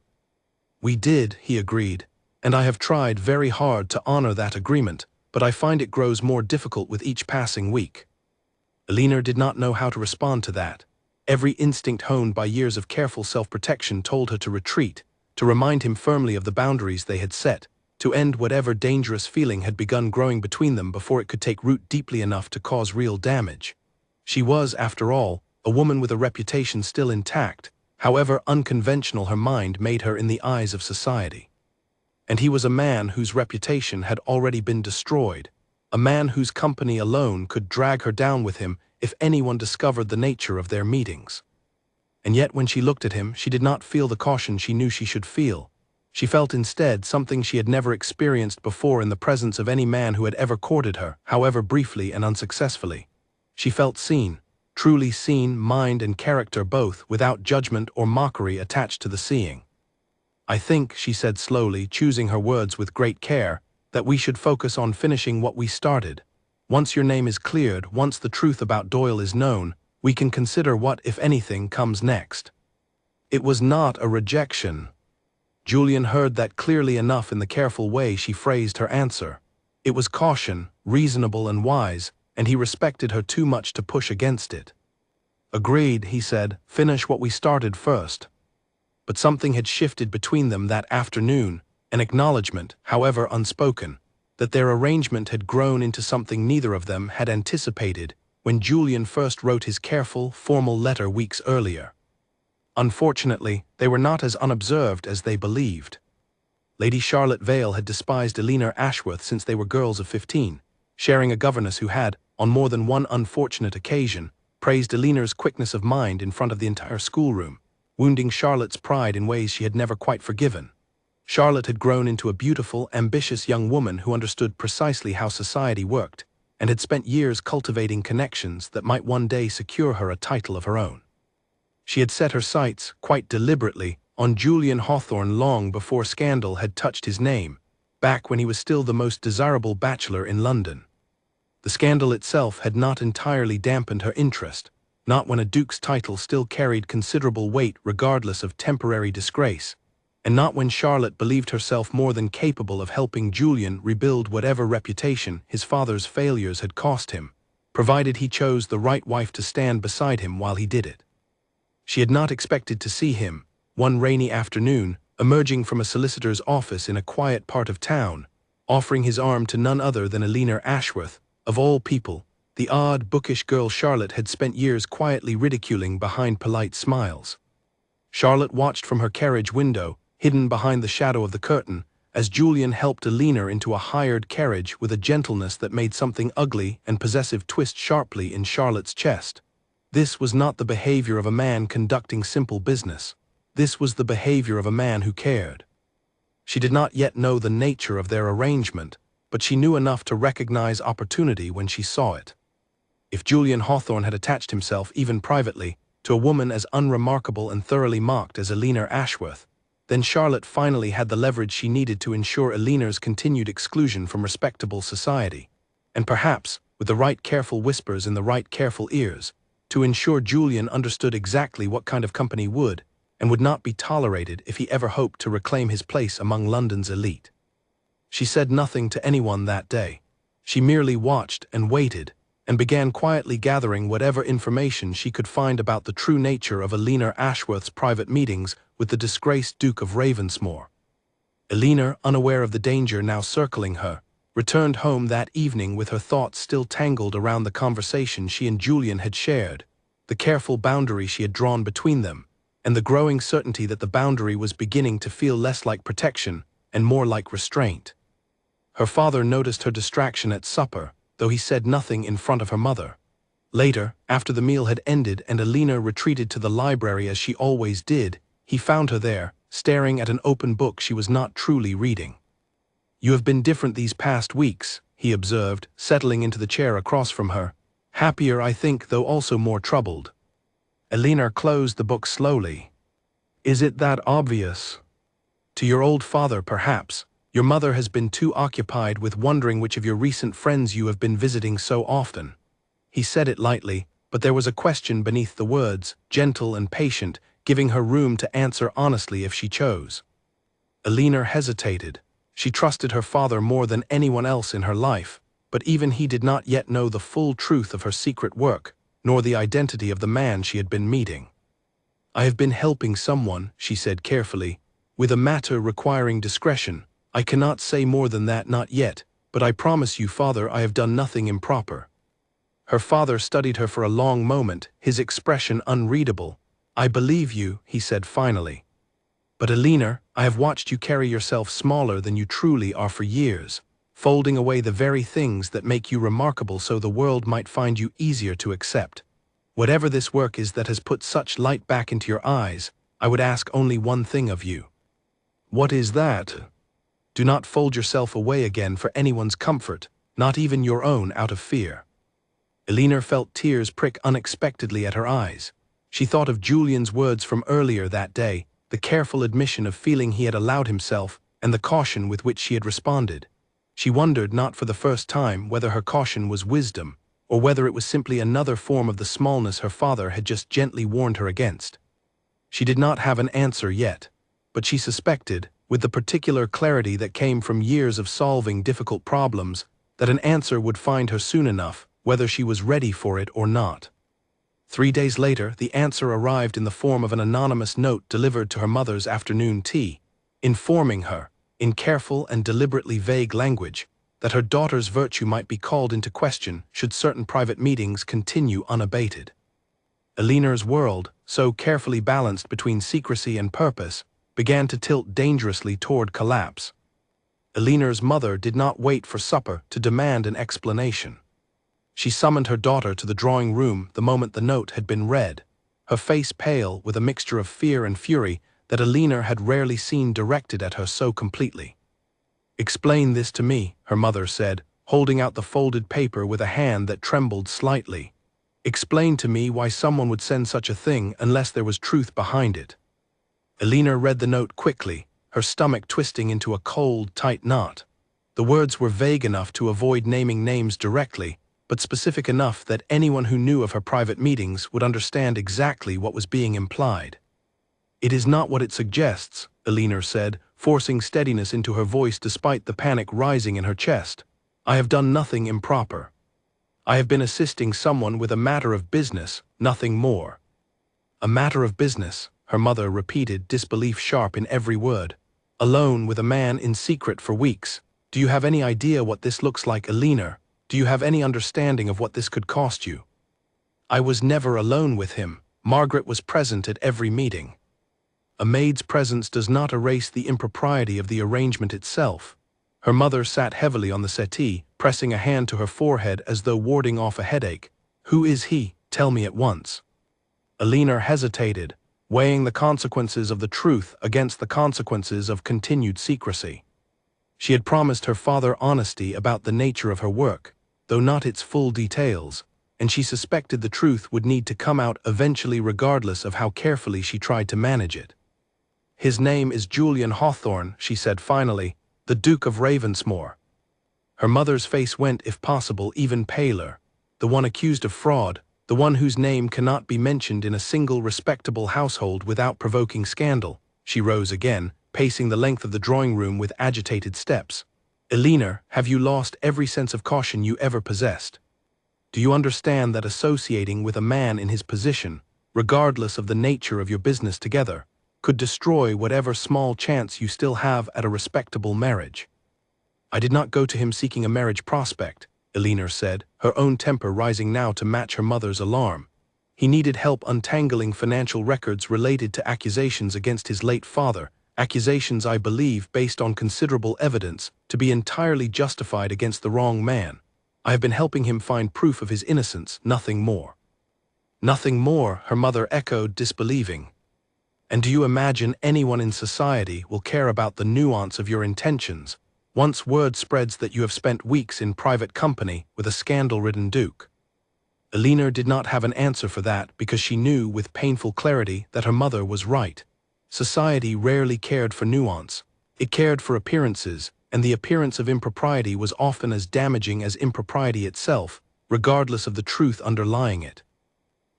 "We did," he agreed, "and I have tried very hard to honor that agreement, but I find it grows more difficult with each passing week." Eleanor did not know how to respond to that. Every instinct honed by years of careful self-protection told her to retreat, to remind him firmly of the boundaries they had set, to end whatever dangerous feeling had begun growing between them before it could take root deeply enough to cause real damage. She was, after all, a woman with a reputation still intact, however unconventional her mind made her in the eyes of society. And he was a man whose reputation had already been destroyed, a man whose company alone could drag her down with him if anyone discovered the nature of their meetings. And yet when she looked at him, she did not feel the caution she knew she should feel. She felt instead something she had never experienced before in the presence of any man who had ever courted her, however briefly and unsuccessfully. She felt seen, truly seen, mind and character both, without judgment or mockery attached to the seeing. "I think," she said slowly, choosing her words with great care, "that we should focus on finishing what we started. Once your name is cleared, once the truth about Doyle is known, we can consider what, if anything, comes next." It was not a rejection. Julian heard that clearly enough in the careful way she phrased her answer. It was caution, reasonable and wise, and he respected her too much to push against it. "Agreed," he said, "finish what we started first." But something had shifted between them that afternoon, an acknowledgement, however unspoken, that their arrangement had grown into something neither of them had anticipated when Julian first wrote his careful, formal letter weeks earlier. Unfortunately, they were not as unobserved as they believed. Lady Charlotte Vale had despised Eleanor Ashworth since they were girls of 15, sharing a governess who had, on more than one unfortunate occasion, praised Eleanor's quickness of mind in front of the entire schoolroom, wounding Charlotte's pride in ways she had never quite forgiven. Charlotte had grown into a beautiful, ambitious young woman who understood precisely how society worked, and had spent years cultivating connections that might one day secure her a title of her own. She had set her sights, quite deliberately, on Julian Hawthorne long before scandal had touched his name, back when he was still the most desirable bachelor in London. The scandal itself had not entirely dampened her interest, not when a duke's title still carried considerable weight regardless of temporary disgrace, and not when Charlotte believed herself more than capable of helping Julian rebuild whatever reputation his father's failures had cost him, provided he chose the right wife to stand beside him while he did it. She had not expected to see him, one rainy afternoon, emerging from a solicitor's office in a quiet part of town, offering his arm to none other than Eleanor Ashworth, of all people, the odd, bookish girl Charlotte had spent years quietly ridiculing behind polite smiles. Charlotte watched from her carriage window, hidden behind the shadow of the curtain, as Julian helped Eleanor into a hired carriage with a gentleness that made something ugly and possessive twist sharply in Charlotte's chest. This was not the behavior of a man conducting simple business. This was the behavior of a man who cared. She did not yet know the nature of their arrangement, but she knew enough to recognize opportunity when she saw it. If Julian Hawthorne had attached himself, even privately, to a woman as unremarkable and thoroughly mocked as Eleanor Ashworth, then Charlotte finally had the leverage she needed to ensure Eleanor's continued exclusion from respectable society, and perhaps, with the right careful whispers in the right careful ears, to ensure Julian understood exactly what kind of company would and would not be tolerated if he ever hoped to reclaim his place among London's elite. She said nothing to anyone that day. She merely watched and waited, and began quietly gathering whatever information she could find about the true nature of Eleanor Ashworth's private meetings with the disgraced Duke of Ravensmore. Eleanor, unaware of the danger now circling her, returned home that evening with her thoughts still tangled around the conversation she and Julian had shared, the careful boundary she had drawn between them, and the growing certainty that the boundary was beginning to feel less like protection and more like restraint. Her father noticed her distraction at supper, though he said nothing in front of her mother. Later, after the meal had ended and Alina retreated to the library as she always did, he found her there, staring at an open book she was not truly reading. "You have been different these past weeks," he observed, settling into the chair across from her. "Happier, I think, though also more troubled." Alina closed the book slowly. "Is it that obvious?" "To your old father, perhaps. Your mother has been too occupied with wondering which of your recent friends you have been visiting so often." He said it lightly, but there was a question beneath the words, gentle and patient, giving her room to answer honestly if she chose. Alina hesitated. She trusted her father more than anyone else in her life, but even he did not yet know the full truth of her secret work, nor the identity of the man she had been meeting. "I have been helping someone," she said carefully, "with a matter requiring discretion. I cannot say more than that, not yet, but I promise you, father, I have done nothing improper." Her father studied her for a long moment, his expression unreadable. "I believe you," he said finally. "But Alina, I have watched you carry yourself smaller than you truly are for years, folding away the very things that make you remarkable so the world might find you easier to accept. Whatever this work is that has put such light back into your eyes, I would ask only one thing of you." "What is that?" "Do not fold yourself away again for anyone's comfort, not even your own, out of fear." Alina felt tears prick unexpectedly at her eyes. She thought of Julian's words from earlier that day, the careful admission of feeling he had allowed himself, and the caution with which she had responded. She wondered, not for the first time, whether her caution was wisdom, or whether it was simply another form of the smallness her father had just gently warned her against. She did not have an answer yet, but she suspected, with the particular clarity that came from years of solving difficult problems, that an answer would find her soon enough, whether she was ready for it or not. 3 days later, the answer arrived in the form of an anonymous note delivered to her mother's afternoon tea, informing her, in careful and deliberately vague language, that her daughter's virtue might be called into question should certain private meetings continue unabated. Alina's world, so carefully balanced between secrecy and purpose, began to tilt dangerously toward collapse. Alina's mother did not wait for supper to demand an explanation. She summoned her daughter to the drawing room the moment the note had been read, her face pale with a mixture of fear and fury that Alina had rarely seen directed at her so completely. "Explain this to me," her mother said, holding out the folded paper with a hand that trembled slightly. "Explain to me why someone would send such a thing unless there was truth behind it." Alina read the note quickly, her stomach twisting into a cold, tight knot. The words were vague enough to avoid naming names directly, but specific enough that anyone who knew of her private meetings would understand exactly what was being implied. "It is not what it suggests," Alina said, forcing steadiness into her voice despite the panic rising in her chest. "I have done nothing improper. I have been assisting someone with a matter of business, nothing more." "A matter of business," her mother repeated, disbelief sharp in every word. "Alone with a man in secret for weeks. Do you have any idea what this looks like, Alina? Do you have any understanding of what this could cost you?" "I was never alone with him. Margaret was present at every meeting." "A maid's presence does not erase the impropriety of the arrangement itself." Her mother sat heavily on the settee, pressing a hand to her forehead as though warding off a headache. "Who is he? Tell me at once." Alina hesitated, weighing the consequences of the truth against the consequences of continued secrecy. She had promised her father honesty about the nature of her work, though not its full details, and she suspected the truth would need to come out eventually regardless of how carefully she tried to manage it. "His name is Julian Hawthorne," she said finally, "the Duke of Ravensmore." Her mother's face went, if possible, even paler. "The one accused of fraud, the one whose name cannot be mentioned in a single respectable household without provoking scandal." She rose again, pacing the length of the drawing room with agitated steps. "Alina, have you lost every sense of caution you ever possessed? Do you understand that associating with a man in his position, regardless of the nature of your business together, could destroy whatever small chance you still have at a respectable marriage?" "I did not go to him seeking a marriage prospect," Alina said, her own temper rising now to match her mother's alarm. He needed help untangling financial records related to accusations against his late father, accusations I believe based on considerable evidence to be entirely justified against the wrong man. I have been helping him find proof of his innocence, nothing more. Nothing more, her mother echoed, disbelieving. And do you imagine anyone in society will care about the nuance of your intentions, once word spreads that you have spent weeks in private company with a scandal-ridden duke? Elena did not have an answer for that because she knew with painful clarity that her mother was right. Society rarely cared for nuance. It cared for appearances, and the appearance of impropriety was often as damaging as impropriety itself, regardless of the truth underlying it.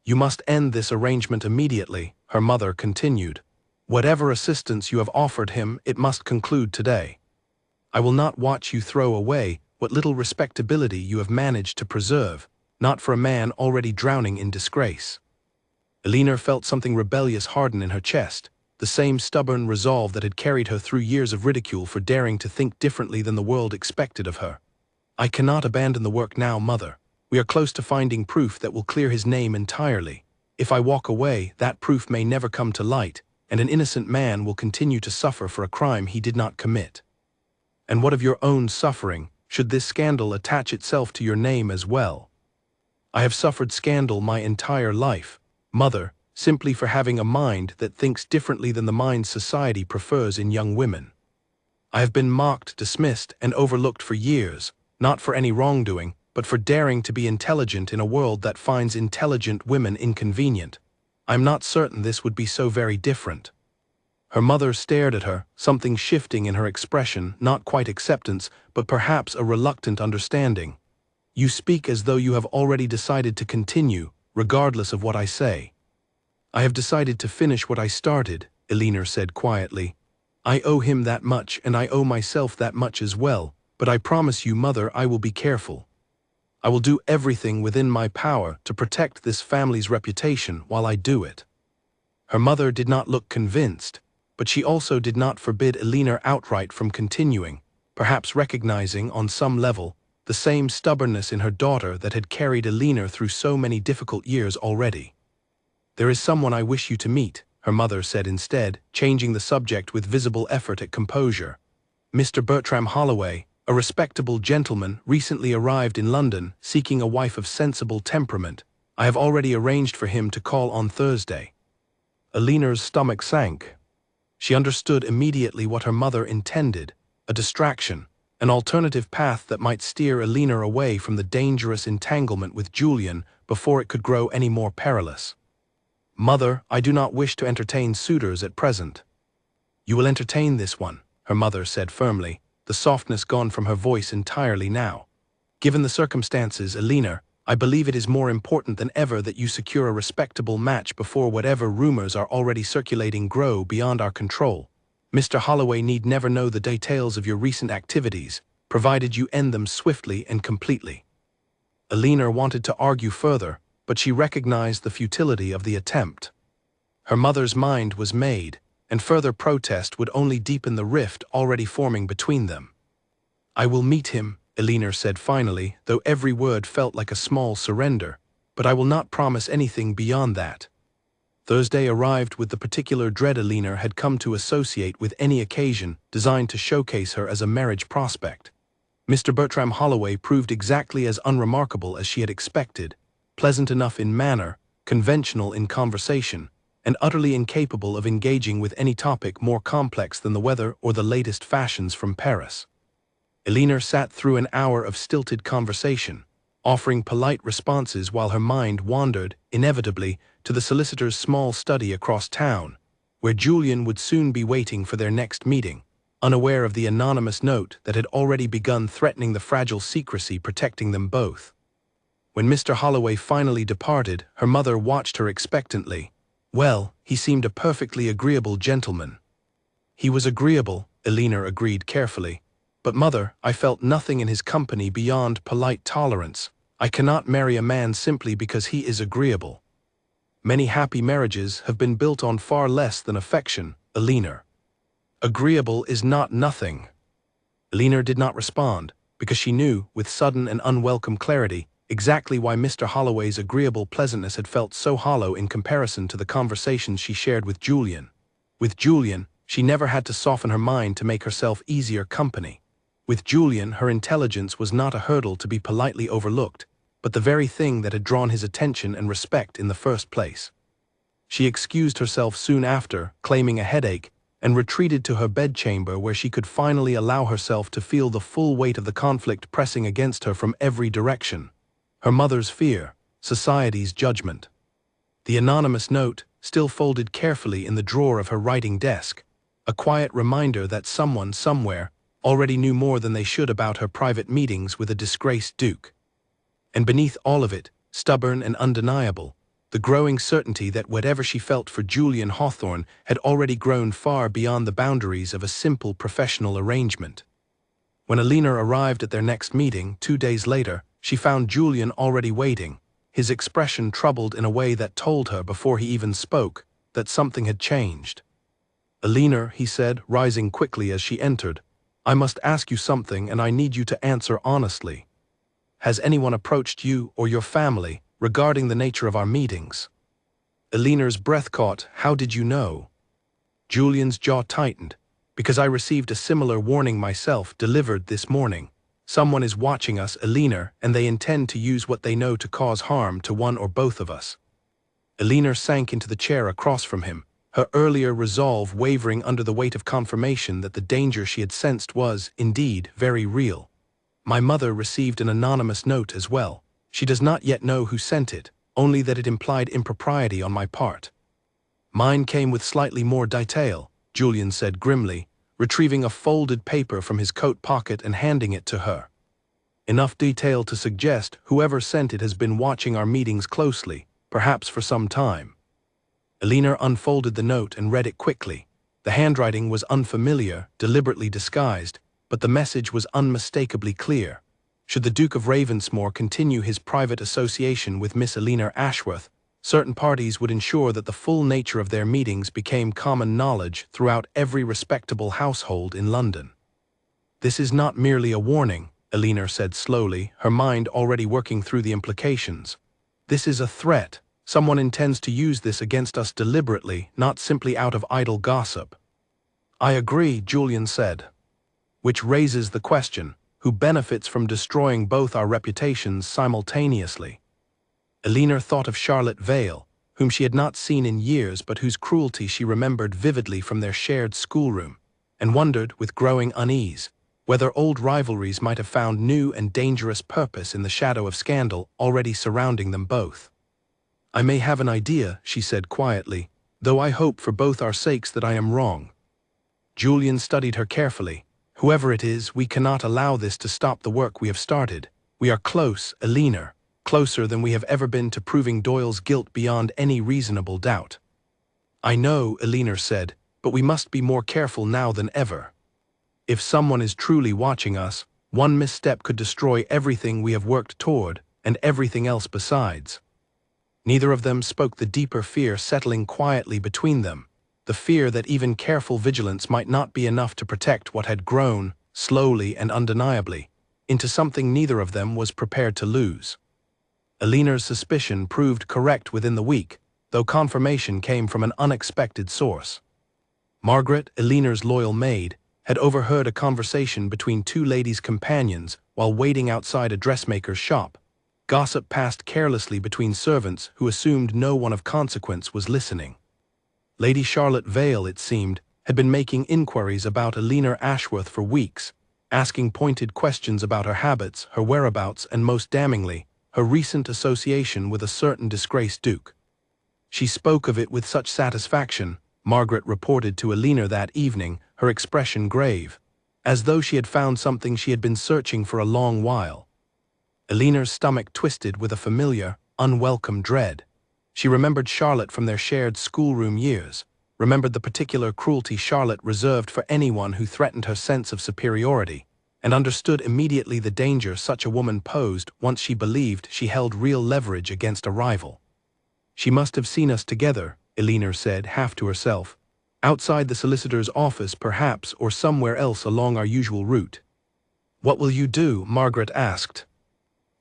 You must end this arrangement immediately, her mother continued. Whatever assistance you have offered him, it must conclude today. I will not watch you throw away what little respectability you have managed to preserve, not for a man already drowning in disgrace. Elena felt something rebellious harden in her chest, the same stubborn resolve that had carried her through years of ridicule for daring to think differently than the world expected of her. I cannot abandon the work now, mother. We are close to finding proof that will clear his name entirely. If I walk away, that proof may never come to light, and an innocent man will continue to suffer for a crime he did not commit. And what of your own suffering, should this scandal attach itself to your name as well? I have suffered scandal my entire life, mother, simply for having a mind that thinks differently than the mind society prefers in young women. I have been mocked, dismissed, and overlooked for years, not for any wrongdoing, but for daring to be intelligent in a world that finds intelligent women inconvenient. I'm not certain this would be so very different. Her mother stared at her, something shifting in her expression, not quite acceptance, but perhaps a reluctant understanding. You speak as though you have already decided to continue, regardless of what I say. I have decided to finish what I started, Elena said quietly. I owe him that much and I owe myself that much as well, but I promise you, mother, I will be careful. I will do everything within my power to protect this family's reputation while I do it. Her mother did not look convinced, but she also did not forbid Elena outright from continuing, perhaps recognizing, on some level, the same stubbornness in her daughter that had carried Elena through so many difficult years already. There is someone I wish you to meet, her mother said instead, changing the subject with visible effort at composure. Mr. Bertram Holloway, a respectable gentleman, recently arrived in London, seeking a wife of sensible temperament. I have already arranged for him to call on Thursday. Elena's stomach sank. She understood immediately what her mother intended, a distraction, an alternative path that might steer Elena away from the dangerous entanglement with Julian before it could grow any more perilous. Mother, I do not wish to entertain suitors at present. You will entertain this one, her mother said firmly, the softness gone from her voice entirely now. Given the circumstances, Elena, I believe it is more important than ever that you secure a respectable match before whatever rumors are already circulating grow beyond our control. Mr. Holloway need never know the details of your recent activities, provided you end them swiftly and completely. Elena wanted to argue further, but she recognized the futility of the attempt. Her mother's mind was made, and further protest would only deepen the rift already forming between them. I will meet him, Elena said finally, though every word felt like a small surrender, but I will not promise anything beyond that. Thursday arrived with the particular dread Elena had come to associate with any occasion designed to showcase her as a marriage prospect. Mr. Bertram Holloway proved exactly as unremarkable as she had expected, pleasant enough in manner, conventional in conversation, and utterly incapable of engaging with any topic more complex than the weather or the latest fashions from Paris. Elena sat through an hour of stilted conversation, offering polite responses while her mind wandered, inevitably, to the solicitor's small study across town, where Julian would soon be waiting for their next meeting, unaware of the anonymous note that had already begun threatening the fragile secrecy protecting them both. When Mr. Holloway finally departed, her mother watched her expectantly. Well, he seemed a perfectly agreeable gentleman. He was agreeable, Elena agreed carefully. But mother, I felt nothing in his company beyond polite tolerance. I cannot marry a man simply because he is agreeable. Many happy marriages have been built on far less than affection, Elena. Agreeable is not nothing. Elena did not respond, because she knew, with sudden and unwelcome clarity, exactly why Mr. Holloway's agreeable pleasantness had felt so hollow in comparison to the conversations she shared with Julian. With Julian, she never had to soften her mind to make herself easier company. With Julian, her intelligence was not a hurdle to be politely overlooked, but the very thing that had drawn his attention and respect in the first place. She excused herself soon after, claiming a headache, and retreated to her bedchamber where she could finally allow herself to feel the full weight of the conflict pressing against her from every direction. Her mother's fear, society's judgment. The anonymous note, still folded carefully in the drawer of her writing desk, a quiet reminder that someone somewhere already knew more than they should about her private meetings with a disgraced duke. And beneath all of it, stubborn and undeniable, the growing certainty that whatever she felt for Julian Hawthorne had already grown far beyond the boundaries of a simple professional arrangement. When Alina arrived at their next meeting, 2 days later, she found Julian already waiting, his expression troubled in a way that told her before he even spoke that something had changed. "Alina," he said, rising quickly as she entered, "I must ask you something and I need you to answer honestly. Has anyone approached you or your family regarding the nature of our meetings?" Alina's breath caught. "How did you know?" Julian's jaw tightened. "Because I received a similar warning myself, delivered this morning. Someone is watching us, Alina, and they intend to use what they know to cause harm to one or both of us." Alina sank into the chair across from him, her earlier resolve wavering under the weight of confirmation that the danger she had sensed was, indeed, very real. "My mother received an anonymous note as well. She does not yet know who sent it, only that it implied impropriety on my part." "Mine came with slightly more detail," Julian said grimly, retrieving a folded paper from his coat pocket and handing it to her. "Enough detail to suggest whoever sent it has been watching our meetings closely, perhaps for some time." Alina unfolded the note and read it quickly. The handwriting was unfamiliar, deliberately disguised, but the message was unmistakably clear. Should the Duke of Ravensmore continue his private association with Miss Alina Ashworth, certain parties would ensure that the full nature of their meetings became common knowledge throughout every respectable household in London. "This is not merely a warning," Alina said slowly, her mind already working through the implications. "This is a threat. Someone intends to use this against us deliberately, not simply out of idle gossip." "I agree," Julian said. "Which raises the question, who benefits from destroying both our reputations simultaneously?" Alina thought of Charlotte Vale, whom she had not seen in years but whose cruelty she remembered vividly from their shared schoolroom, and wondered, with growing unease, whether old rivalries might have found new and dangerous purpose in the shadow of scandal already surrounding them both. "I may have an idea," she said quietly, "though I hope for both our sakes that I am wrong." Julian studied her carefully. "Whoever it is, we cannot allow this to stop the work we have started. We are close, Alina. Closer than we have ever been to proving Doyle's guilt beyond any reasonable doubt." "I know," Alina said, "but we must be more careful now than ever. If someone is truly watching us, one misstep could destroy everything we have worked toward, and everything else besides." Neither of them spoke the deeper fear settling quietly between them, the fear that even careful vigilance might not be enough to protect what had grown, slowly and undeniably, into something neither of them was prepared to lose. Alina's suspicion proved correct within the week, though confirmation came from an unexpected source. Margaret, Alina's loyal maid, had overheard a conversation between two ladies' companions while waiting outside a dressmaker's shop. Gossip passed carelessly between servants who assumed no one of consequence was listening. Lady Charlotte Vale, it seemed, had been making inquiries about Alina Ashworth for weeks, asking pointed questions about her habits, her whereabouts, and most damningly, her recent association with a certain disgraced duke. She spoke of it with such satisfaction, Margaret reported to Alina that evening, her expression grave, as though she had found something she had been searching for a long while. Alina's stomach twisted with a familiar, unwelcome dread. She remembered Charlotte from their shared schoolroom years, remembered the particular cruelty Charlotte reserved for anyone who threatened her sense of superiority, and understood immediately the danger such a woman posed once she believed she held real leverage against a rival. "She must have seen us together," Alina said, half to herself. "Outside the solicitor's office, perhaps, or somewhere else along our usual route." "What will you do?" Margaret asked.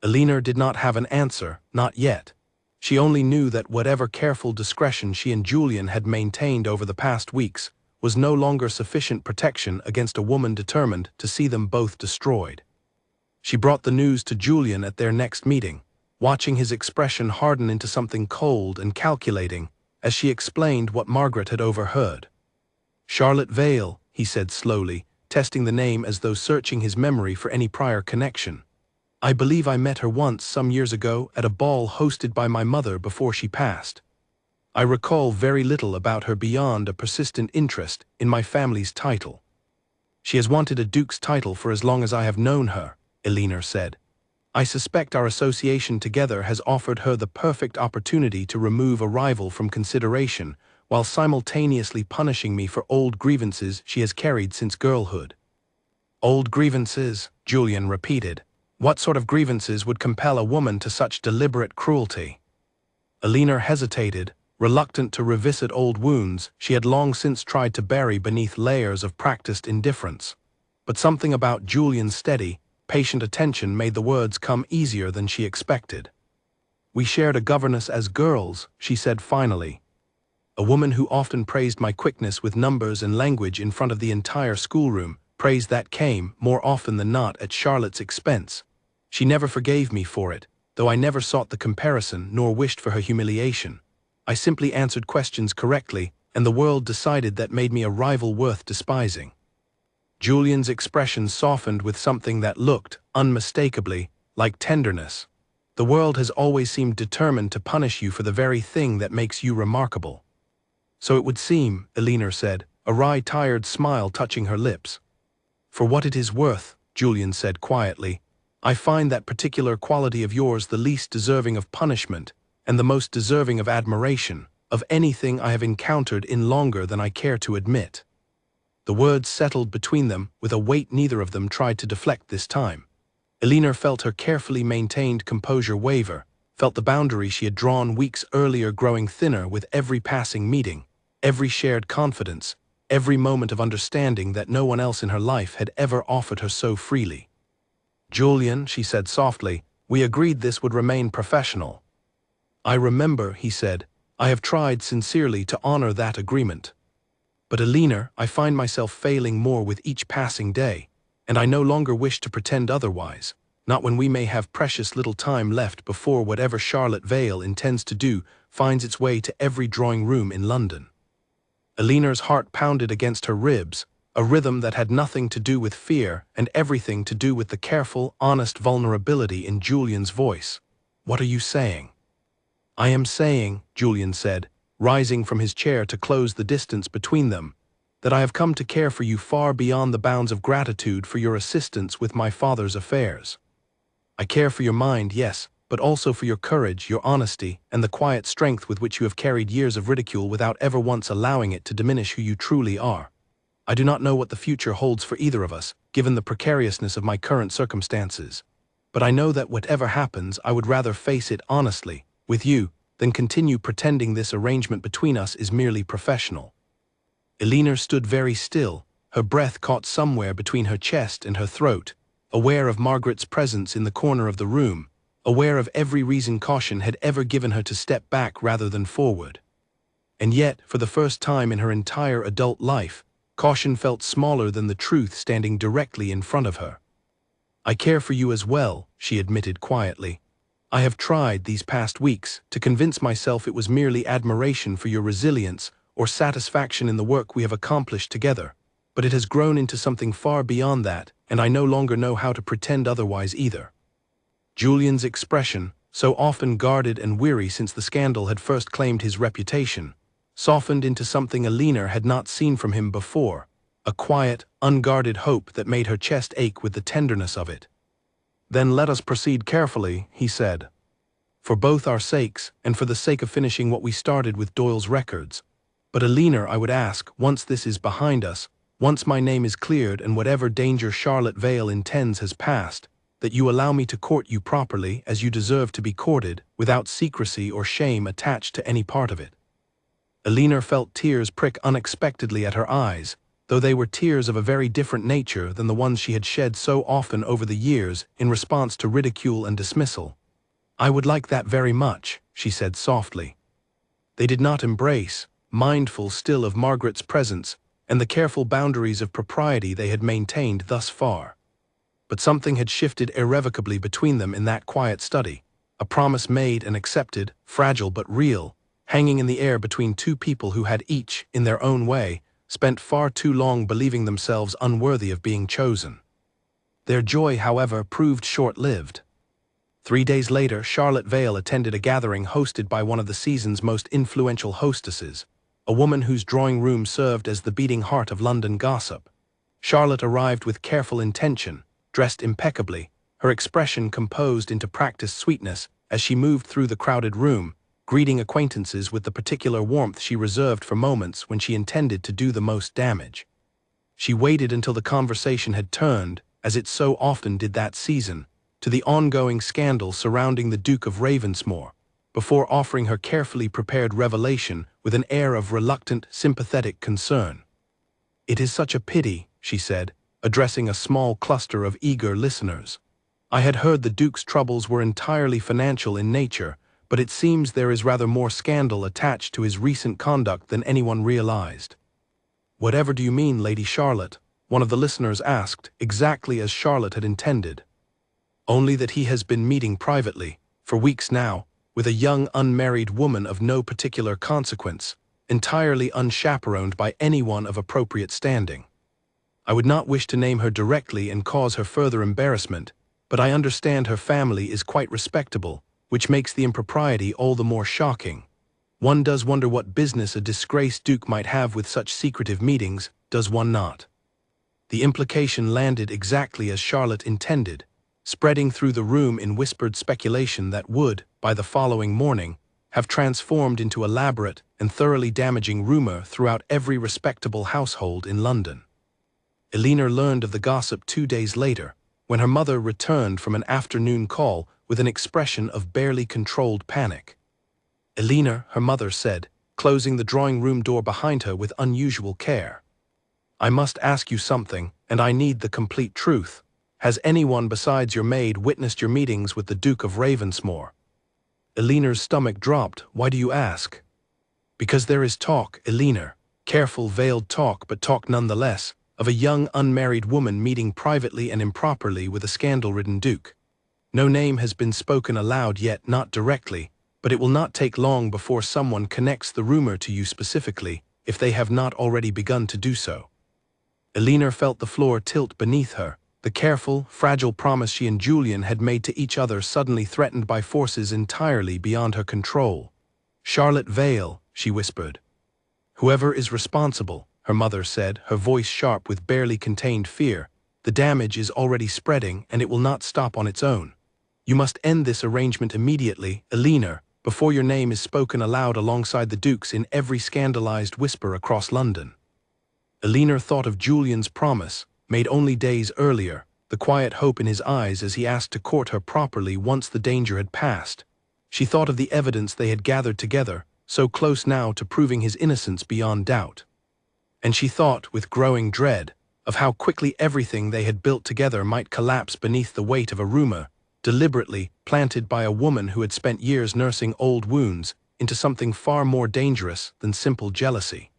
Elinor did not have an answer, not yet. She only knew that whatever careful discretion she and Julian had maintained over the past weeks was no longer sufficient protection against a woman determined to see them both destroyed. She brought the news to Julian at their next meeting, watching his expression harden into something cold and calculating as she explained what Margaret had overheard. "Charlotte Vale," he said slowly, testing the name as though searching his memory for any prior connection. "I believe I met her once some years ago at a ball hosted by my mother before she passed. I recall very little about her beyond a persistent interest in my family's title. She has wanted a duke's title for as long as I have known her," Elinor said. "I suspect our association together has offered her the perfect opportunity to remove a rival from consideration, while simultaneously punishing me for old grievances she has carried since girlhood." "Old grievances," Julian repeated. "What sort of grievances would compel a woman to such deliberate cruelty?" Elinor hesitated, reluctant to revisit old wounds she had long since tried to bury beneath layers of practiced indifference. But something about Julian's steady, patient attention made the words come easier than she expected. "We shared a governess as girls," she said finally. "A woman who often praised my quickness with numbers and language in front of the entire schoolroom, praise that came, more often than not, at Charlotte's expense. She never forgave me for it, though I never sought the comparison nor wished for her humiliation. I simply answered questions correctly, and the world decided that made me a rival worth despising." Julian's expression softened with something that looked, unmistakably, like tenderness. "The world has always seemed determined to punish you for the very thing that makes you remarkable." "So it would seem," Elinor said, a wry, tired smile touching her lips. "For what it is worth," Julian said quietly, "I find that particular quality of yours the least deserving of punishment, and the most deserving of admiration, of anything I have encountered in longer than I care to admit." The words settled between them with a weight neither of them tried to deflect this time. Elinor felt her carefully maintained composure waver, felt the boundary she had drawn weeks earlier growing thinner with every passing meeting, every shared confidence, every moment of understanding that no one else in her life had ever offered her so freely. "Julian," she said softly, "we agreed this would remain professional." "I remember," he said. "I have tried sincerely to honor that agreement. But Elinor, I find myself failing more with each passing day, and I no longer wish to pretend otherwise, not when we may have precious little time left before whatever Charlotte Vale intends to do finds its way to every drawing room in London." Elinor's heart pounded against her ribs, a rhythm that had nothing to do with fear and everything to do with the careful, honest vulnerability in Julian's voice. "What are you saying?" "I am saying," Julian said, rising from his chair to close the distance between them, "that I have come to care for you far beyond the bounds of gratitude for your assistance with my father's affairs. I care for your mind, yes, but also for your courage, your honesty, and the quiet strength with which you have carried years of ridicule without ever once allowing it to diminish who you truly are. I do not know what the future holds for either of us, given the precariousness of my current circumstances. But I know that whatever happens, I would rather face it honestly, with you, than continue pretending this arrangement between us is merely professional." Elinor stood very still, her breath caught somewhere between her chest and her throat, aware of Margaret's presence in the corner of the room, aware of every reason caution had ever given her to step back rather than forward. And yet, for the first time in her entire adult life, caution felt smaller than the truth standing directly in front of her. "I care for you as well," she admitted quietly. "I have tried these past weeks to convince myself it was merely admiration for your resilience or satisfaction in the work we have accomplished together, but it has grown into something far beyond that, and I no longer know how to pretend otherwise either." Julian's expression, so often guarded and weary since the scandal had first claimed his reputation, softened into something Elinor had not seen from him before, a quiet, unguarded hope that made her chest ache with the tenderness of it. "Then let us proceed carefully," he said. "For both our sakes, and for the sake of finishing what we started with Doyle's records. But Elinor, I would ask, once this is behind us, once my name is cleared and whatever danger Charlotte Vale intends has passed, that you allow me to court you properly as you deserve to be courted, without secrecy or shame attached to any part of it." Elinor felt tears prick unexpectedly at her eyes, though they were tears of a very different nature than the ones she had shed so often over the years in response to ridicule and dismissal. "I would like that very much," she said softly. They did not embrace, mindful still of Margaret's presence and the careful boundaries of propriety they had maintained thus far. But something had shifted irrevocably between them in that quiet study, a promise made and accepted, fragile but real, hanging in the air between two people who had each, in their own way, spent far too long believing themselves unworthy of being chosen. Their joy, however, proved short-lived. 3 days later, Charlotte Vale attended a gathering hosted by one of the season's most influential hostesses, a woman whose drawing room served as the beating heart of London gossip. Charlotte arrived with careful intention, dressed impeccably, her expression composed into practiced sweetness as she moved through the crowded room, greeting acquaintances with the particular warmth she reserved for moments when she intended to do the most damage. She waited until the conversation had turned, as it so often did that season, to the ongoing scandal surrounding the Duke of Ravensmore, before offering her carefully prepared revelation with an air of reluctant, sympathetic concern. "It is such a pity," she said, addressing a small cluster of eager listeners. "I had heard the Duke's troubles were entirely financial in nature, but it seems there is rather more scandal attached to his recent conduct than anyone realized." "Whatever do you mean, Lady Charlotte?" one of the listeners asked, exactly as Charlotte had intended. "Only that he has been meeting privately, for weeks now, with a young unmarried woman of no particular consequence, entirely unchaperoned by anyone of appropriate standing. I would not wish to name her directly and cause her further embarrassment, but I understand her family is quite respectable, which makes the impropriety all the more shocking. One does wonder what business a disgraced duke might have with such secretive meetings, does one not?" The implication landed exactly as Charlotte intended, spreading through the room in whispered speculation that would, by the following morning, have transformed into elaborate and thoroughly damaging rumor throughout every respectable household in London. Eleanor learned of the gossip 2 days later, when her mother returned from an afternoon call with an expression of barely controlled panic. "Eleanor," her mother said, closing the drawing-room door behind her with unusual care, "I must ask you something, and I need the complete truth. Has anyone besides your maid witnessed your meetings with the Duke of Ravensmore?" Eleanor's stomach dropped. "Why do you ask?" "Because there is talk, Eleanor, careful veiled talk, but talk nonetheless, of a young unmarried woman meeting privately and improperly with a scandal-ridden duke. No name has been spoken aloud yet, not directly, but it will not take long before someone connects the rumor to you specifically, if they have not already begun to do so." Eleanor felt the floor tilt beneath her, the careful, fragile promise she and Julian had made to each other suddenly threatened by forces entirely beyond her control. "Charlotte Vale," she whispered. "Whoever is responsible," her mother said, her voice sharp with barely contained fear, "the damage is already spreading and it will not stop on its own. You must end this arrangement immediately, Eleanor, before your name is spoken aloud alongside the Duke's in every scandalized whisper across London." Eleanor thought of Julian's promise, made only days earlier, the quiet hope in his eyes as he asked to court her properly once the danger had passed. She thought of the evidence they had gathered together, so close now to proving his innocence beyond doubt. And she thought, with growing dread, of how quickly everything they had built together might collapse beneath the weight of a rumor, deliberately planted by a woman who had spent years nursing old wounds, into something far more dangerous than simple jealousy.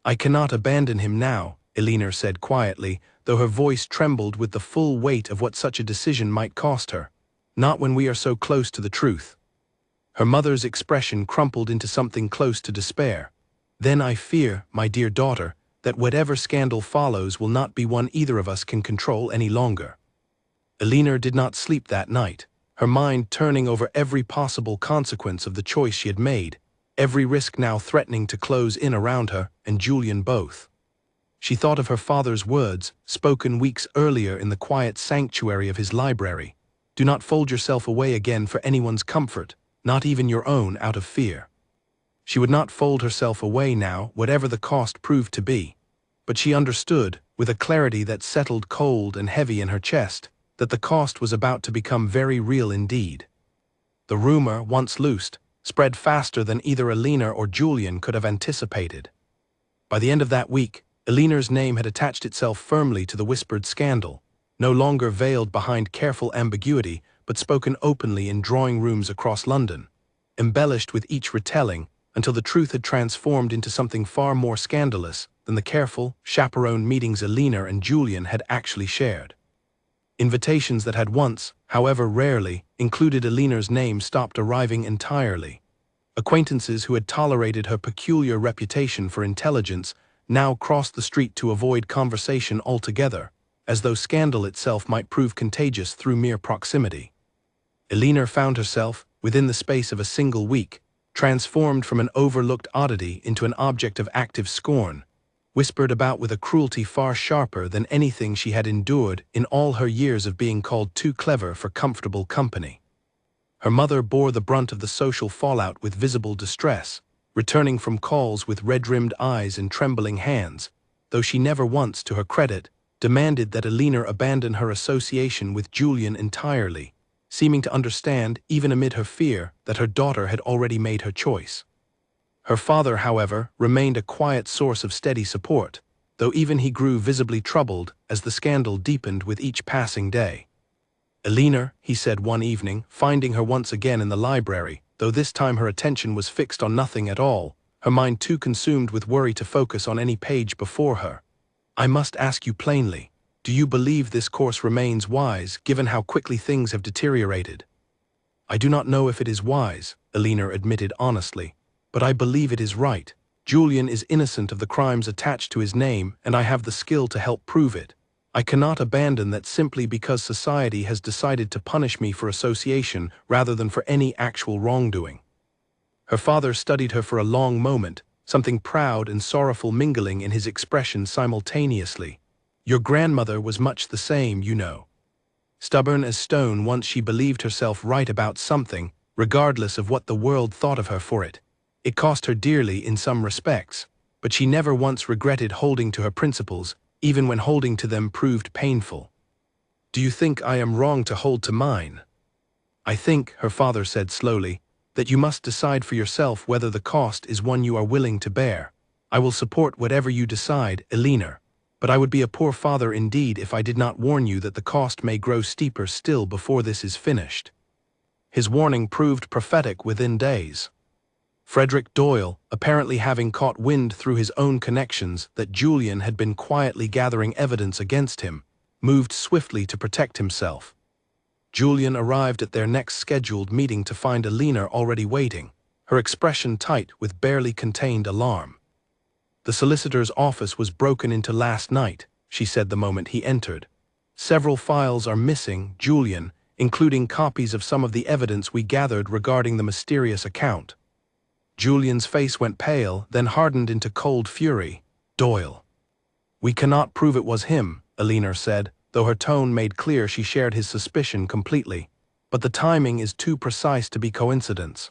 "I cannot abandon him now," Eleanor said quietly, though her voice trembled with the full weight of what such a decision might cost her. "Not when we are so close to the truth." Her mother's expression crumpled into something close to despair. "Then I fear, my dear daughter, that whatever scandal follows will not be one either of us can control any longer." Eleanor did not sleep that night, her mind turning over every possible consequence of the choice she had made, every risk now threatening to close in around her and Julian both. She thought of her father's words, spoken weeks earlier in the quiet sanctuary of his library. "Do not fold yourself away again for anyone's comfort, not even your own, out of fear." She would not fold herself away now, whatever the cost proved to be. But she understood, with a clarity that settled cold and heavy in her chest, that the cost was about to become very real indeed. The rumor, once loosed, spread faster than either Eleanor or Julian could have anticipated. By the end of that week, Eleanor's name had attached itself firmly to the whispered scandal, no longer veiled behind careful ambiguity, but spoken openly in drawing rooms across London, embellished with each retelling until the truth had transformed into something far more scandalous than the careful, chaperoned meetings Eleanor and Julian had actually shared. Invitations that had once, however rarely, included Eleanor's name stopped arriving entirely. Acquaintances who had tolerated her peculiar reputation for intelligence now crossed the street to avoid conversation altogether, as though scandal itself might prove contagious through mere proximity. Eleanor found herself, within the space of a single week, transformed from an overlooked oddity into an object of active scorn, whispered about with a cruelty far sharper than anything she had endured in all her years of being called too clever for comfortable company. Her mother bore the brunt of the social fallout with visible distress, returning from calls with red-rimmed eyes and trembling hands, though she never once, to her credit, demanded that Eleanor abandon her association with Julian entirely, seeming to understand, even amid her fear, that her daughter had already made her choice. Her father, however, remained a quiet source of steady support, though even he grew visibly troubled as the scandal deepened with each passing day. "Eleanor," he said one evening, finding her once again in the library, though this time her attention was fixed on nothing at all, her mind too consumed with worry to focus on any page before her. "I must ask you plainly, do you believe this course remains wise, given how quickly things have deteriorated?" "I do not know if it is wise," Eleanor admitted honestly, "but I believe it is right. Julian is innocent of the crimes attached to his name, and I have the skill to help prove it. I cannot abandon that simply because society has decided to punish me for association rather than for any actual wrongdoing." Her father studied her for a long moment, something proud and sorrowful mingling in his expression simultaneously. "Your grandmother was much the same, you know. Stubborn as stone, once she believed herself right about something, regardless of what the world thought of her for it. It cost her dearly in some respects, but she never once regretted holding to her principles, even when holding to them proved painful. Do you think I am wrong to hold to mine?" "I think," her father said slowly, "that you must decide for yourself whether the cost is one you are willing to bear. I will support whatever you decide, Eleanor, but I would be a poor father indeed if I did not warn you that the cost may grow steeper still before this is finished." His warning proved prophetic within days. Frederick Doyle, apparently having caught wind through his own connections that Julian had been quietly gathering evidence against him, moved swiftly to protect himself. Julian arrived at their next scheduled meeting to find Eleanor already waiting, her expression tight with barely contained alarm. "The solicitor's office was broken into last night," she said the moment he entered. "Several files are missing, Julian, including copies of some of the evidence we gathered regarding the mysterious account." Julian's face went pale, then hardened into cold fury. "Doyle." "We cannot prove it was him," Eleanor said, though her tone made clear she shared his suspicion completely. "But the timing is too precise to be coincidence.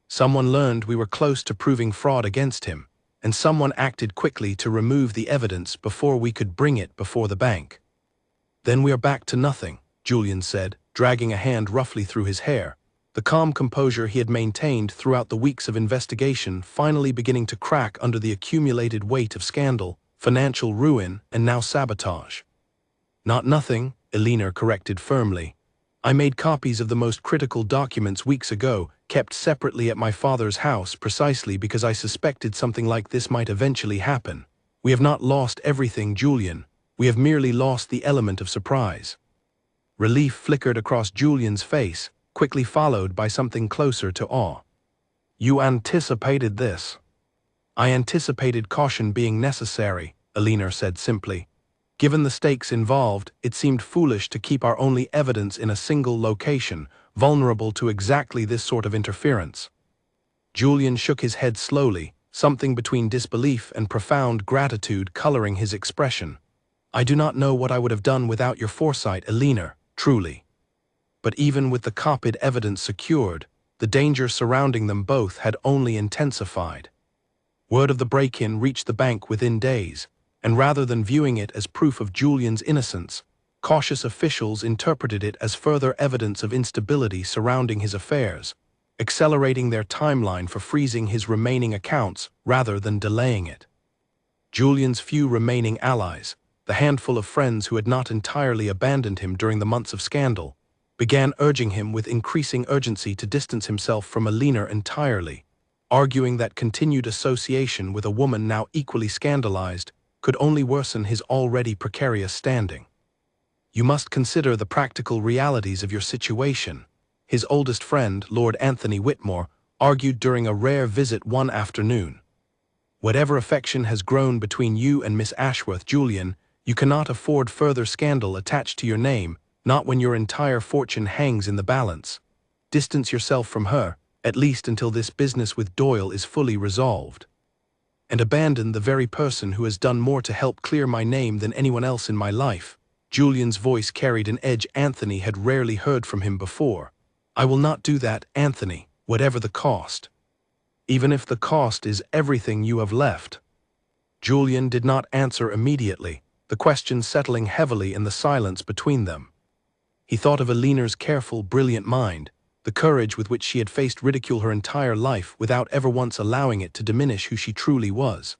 Someone learned we were close to proving fraud against him, and someone acted quickly to remove the evidence before we could bring it before the bank." "Then we are back to nothing," Julian said, dragging a hand roughly through his hair, the calm composure he had maintained throughout the weeks of investigation finally beginning to crack under the accumulated weight of scandal, financial ruin, and now sabotage. "Not nothing," Eleanor corrected firmly. "I made copies of the most critical documents weeks ago, kept separately at my father's house precisely because I suspected something like this might eventually happen. We have not lost everything, Julian. We have merely lost the element of surprise." Relief flickered across Julian's face, quickly followed by something closer to awe. "You anticipated this?" "I anticipated caution being necessary," Eleanor said simply. "Given the stakes involved, it seemed foolish to keep our only evidence in a single location, vulnerable to exactly this sort of interference." Julian shook his head slowly, something between disbelief and profound gratitude coloring his expression. "I do not know what I would have done without your foresight, Eleanor, truly." But even with the copied evidence secured, the danger surrounding them both had only intensified. Word of the break-in reached the bank within days, and rather than viewing it as proof of Julian's innocence, cautious officials interpreted it as further evidence of instability surrounding his affairs, accelerating their timeline for freezing his remaining accounts rather than delaying it. Julian's few remaining allies, the handful of friends who had not entirely abandoned him during the months of scandal, began urging him with increasing urgency to distance himself from Alina entirely, arguing that continued association with a woman now equally scandalized could only worsen his already precarious standing. "You must consider the practical realities of your situation," his oldest friend, Lord Anthony Whitmore, argued during a rare visit one afternoon. "Whatever affection has grown between you and Miss Ashworth, Julian, you cannot afford further scandal attached to your name, not when your entire fortune hangs in the balance. Distance yourself from her, at least until this business with Doyle is fully resolved. And abandon the very person who has done more to help clear my name than anyone else in my life." Julian's voice carried an edge Anthony had rarely heard from him before. "I will not do that, Anthony, whatever the cost. Even if the cost is everything you have left." Julian did not answer immediately, the question settling heavily in the silence between them. He thought of Alina's careful, brilliant mind, the courage with which she had faced ridicule her entire life without ever once allowing it to diminish who she truly was.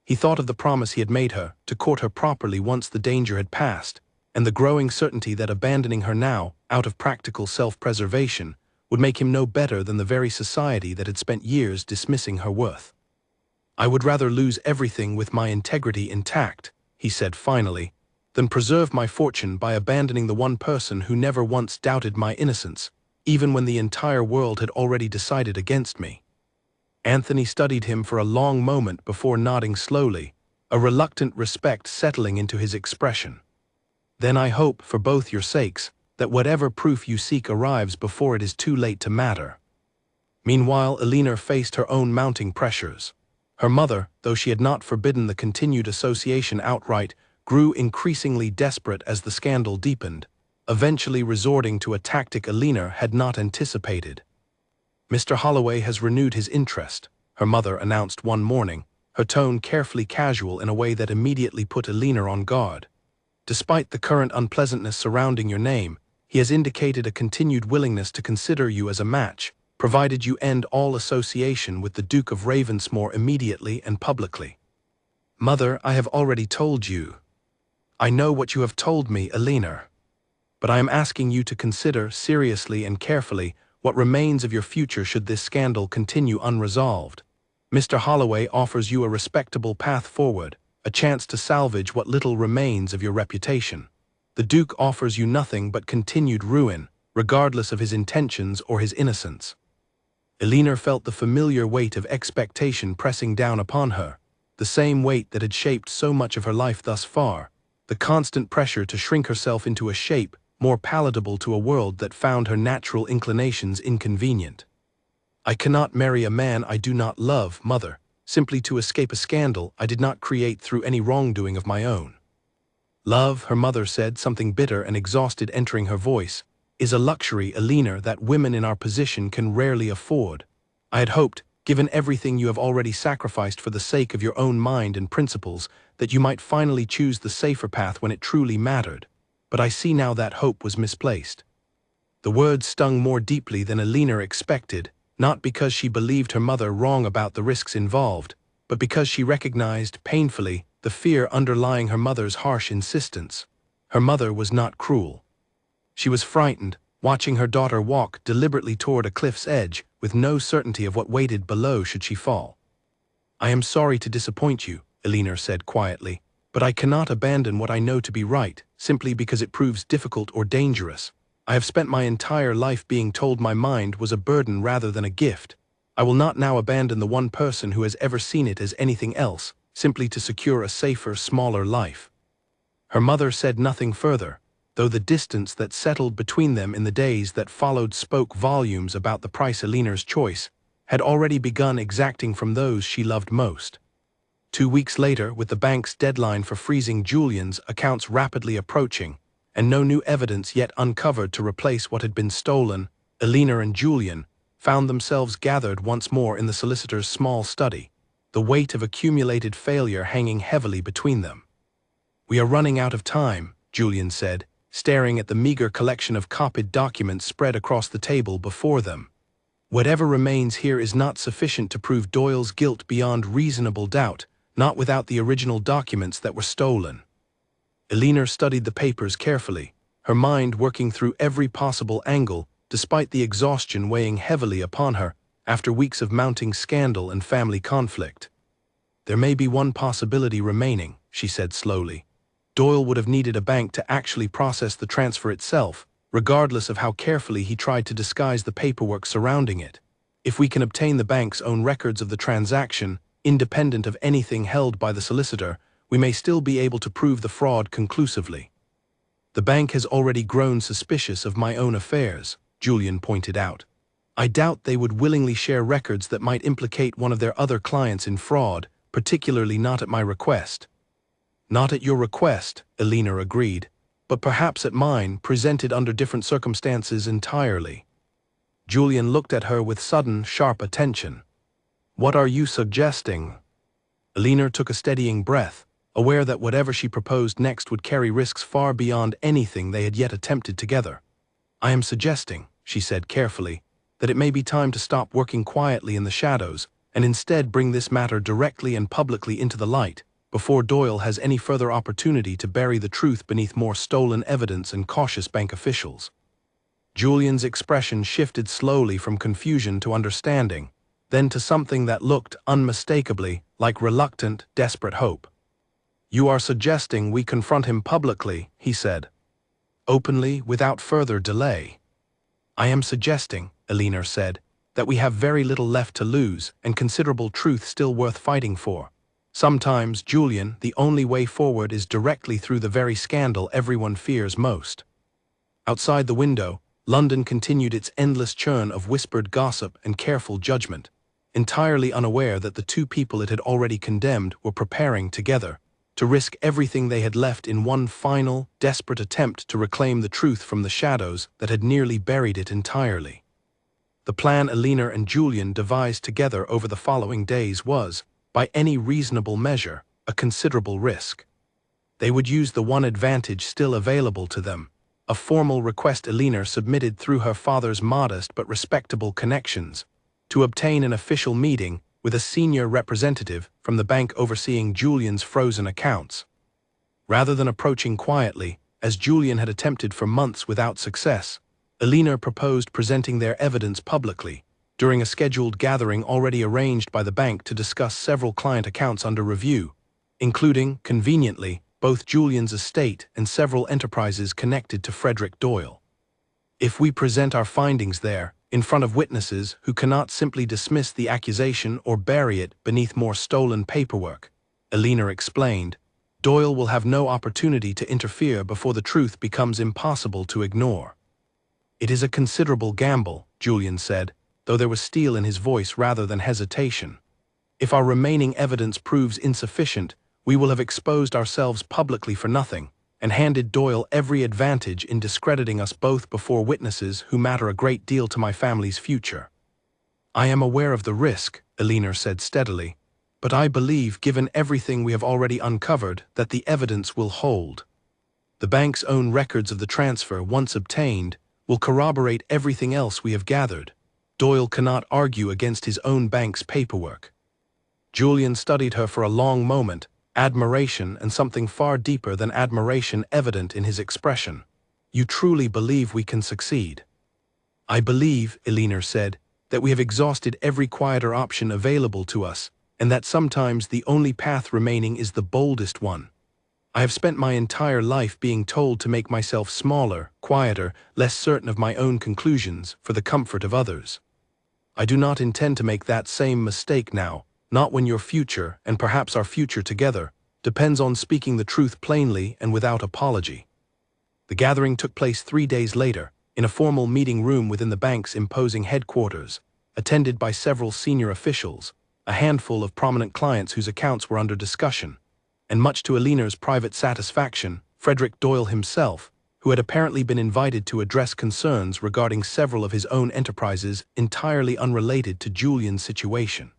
He thought of the promise he had made her to court her properly once the danger had passed, and the growing certainty that abandoning her now, out of practical self-preservation, would make him no better than the very society that had spent years dismissing her worth. "I would rather lose everything with my integrity intact," he said finally, "than preserve my fortune by abandoning the one person who never once doubted my innocence, even when the entire world had already decided against me." Anthony studied him for a long moment before nodding slowly, a reluctant respect settling into his expression. "Then I hope, for both your sakes, that whatever proof you seek arrives before it is too late to matter." Meanwhile, Alina faced her own mounting pressures. Her mother, though she had not forbidden the continued association outright, grew increasingly desperate as the scandal deepened, eventually resorting to a tactic Alina had not anticipated. "Mr. Holloway has renewed his interest," her mother announced one morning, her tone carefully casual in a way that immediately put Alina on guard. "Despite the current unpleasantness surrounding your name, he has indicated a continued willingness to consider you as a match, provided you end all association with the Duke of Ravensmore immediately and publicly." "Mother, I have already told you." "I know what you have told me, Alina. But I am asking you to consider seriously and carefully what remains of your future should this scandal continue unresolved. Mr. Holloway offers you a respectable path forward, a chance to salvage what little remains of your reputation. The Duke offers you nothing but continued ruin, regardless of his intentions or his innocence." Alina felt the familiar weight of expectation pressing down upon her, the same weight that had shaped so much of her life thus far, the constant pressure to shrink herself into a shape more palatable to a world that found her natural inclinations inconvenient. "I cannot marry a man I do not love, Mother, simply to escape a scandal I did not create through any wrongdoing of my own." "Love," her mother said, something bitter and exhausted entering her voice, "is a luxury, Alina, that women in our position can rarely afford. I had hoped, given everything you have already sacrificed for the sake of your own mind and principles, that you might finally choose the safer path when it truly mattered. But I see now that hope was misplaced." The words stung more deeply than Alina expected, not because she believed her mother wrong about the risks involved, but because she recognized, painfully, the fear underlying her mother's harsh insistence. Her mother was not cruel. She was frightened, watching her daughter walk deliberately toward a cliff's edge, with no certainty of what waited below should she fall. "I am sorry to disappoint you," Alina said quietly, "but I cannot abandon what I know to be right, simply because it proves difficult or dangerous. I have spent my entire life being told my mind was a burden rather than a gift. I will not now abandon the one person who has ever seen it as anything else, simply to secure a safer, smaller life." Her mother said nothing further, though the distance that settled between them in the days that followed spoke volumes about the price Alina's choice had already begun exacting from those she loved most. 2 weeks later, with the bank's deadline for freezing Julian's accounts rapidly approaching, and no new evidence yet uncovered to replace what had been stolen, Alina and Julian found themselves gathered once more in the solicitor's small study, the weight of accumulated failure hanging heavily between them. "We are running out of time," Julian said, staring at the meager collection of copied documents spread across the table before them. "Whatever remains here is not sufficient to prove Doyle's guilt beyond reasonable doubt, not without the original documents that were stolen. Elena studied the papers carefully, her mind working through every possible angle despite the exhaustion weighing heavily upon her after weeks of mounting scandal and family conflict. "There may be one possibility remaining," she said slowly. "Doyle would have needed a bank to actually process the transfer itself, regardless of how carefully he tried to disguise the paperwork surrounding it. If we can obtain the bank's own records of the transaction, independent of anything held by the solicitor, we may still be able to prove the fraud conclusively." "The bank has already grown suspicious of my own affairs," Julian pointed out. "I doubt they would willingly share records that might implicate one of their other clients in fraud, particularly not at my request." "Not at your request," Elena agreed, "but perhaps at mine, presented under different circumstances entirely." Julian looked at her with sudden, sharp attention. "What are you suggesting?" Elena took a steadying breath, aware that whatever she proposed next would carry risks far beyond anything they had yet attempted together. "I am suggesting," she said carefully, "that it may be time to stop working quietly in the shadows and instead bring this matter directly and publicly into the light, before Doyle has any further opportunity to bury the truth beneath more stolen evidence and cautious bank officials." Julian's expression shifted slowly from confusion to understanding, then to something that looked unmistakably like reluctant, desperate hope. "You are suggesting we confront him publicly," he said. "Openly, without further delay." "I am suggesting," Elena said, "that we have very little left to lose and considerable truth still worth fighting for. Sometimes, Julian, the only way forward is directly through the very scandal everyone fears most." Outside the window, London continued its endless churn of whispered gossip and careful judgment, entirely unaware that the two people it had already condemned were preparing together to risk everything they had left in one final, desperate attempt to reclaim the truth from the shadows that had nearly buried it entirely. The plan Elena and Julian devised together over the following days was, by any reasonable measure, a considerable risk. They would use the one advantage still available to them, a formal request Elena submitted through her father's modest but respectable connections, to obtain an official meeting with a senior representative from the bank overseeing Julian's frozen accounts. Rather than approaching quietly, as Julian had attempted for months without success, Elena proposed presenting their evidence publicly, during a scheduled gathering already arranged by the bank to discuss several client accounts under review, including, conveniently, both Julian's estate and several enterprises connected to Frederick Doyle. "If we present our findings there, in front of witnesses who cannot simply dismiss the accusation or bury it beneath more stolen paperwork," Elena explained, "Doyle will have no opportunity to interfere before the truth becomes impossible to ignore." "It is a considerable gamble," Julian said, though there was steel in his voice rather than hesitation. "If our remaining evidence proves insufficient, we will have exposed ourselves publicly for nothing, and handed Doyle every advantage in discrediting us both before witnesses who matter a great deal to my family's future." "I am aware of the risk," Elena said steadily, "but I believe, given everything we have already uncovered, that the evidence will hold. The bank's own records of the transfer, once obtained, will corroborate everything else we have gathered. Doyle cannot argue against his own bank's paperwork." Julian studied her for a long moment, admiration and something far deeper than admiration evident in his expression. "You truly believe we can succeed?" "I believe," Elena said, "that we have exhausted every quieter option available to us, and that sometimes the only path remaining is the boldest one. I have spent my entire life being told to make myself smaller, quieter, less certain of my own conclusions for the comfort of others. I do not intend to make that same mistake now, not when your future, and perhaps our future together, depends on speaking the truth plainly and without apology." The gathering took place 3 days later, in a formal meeting room within the bank's imposing headquarters, attended by several senior officials, a handful of prominent clients whose accounts were under discussion, and much to Elena's private satisfaction, Frederick Doyle himself, who had apparently been invited to address concerns regarding several of his own enterprises entirely unrelated to Julian's situation.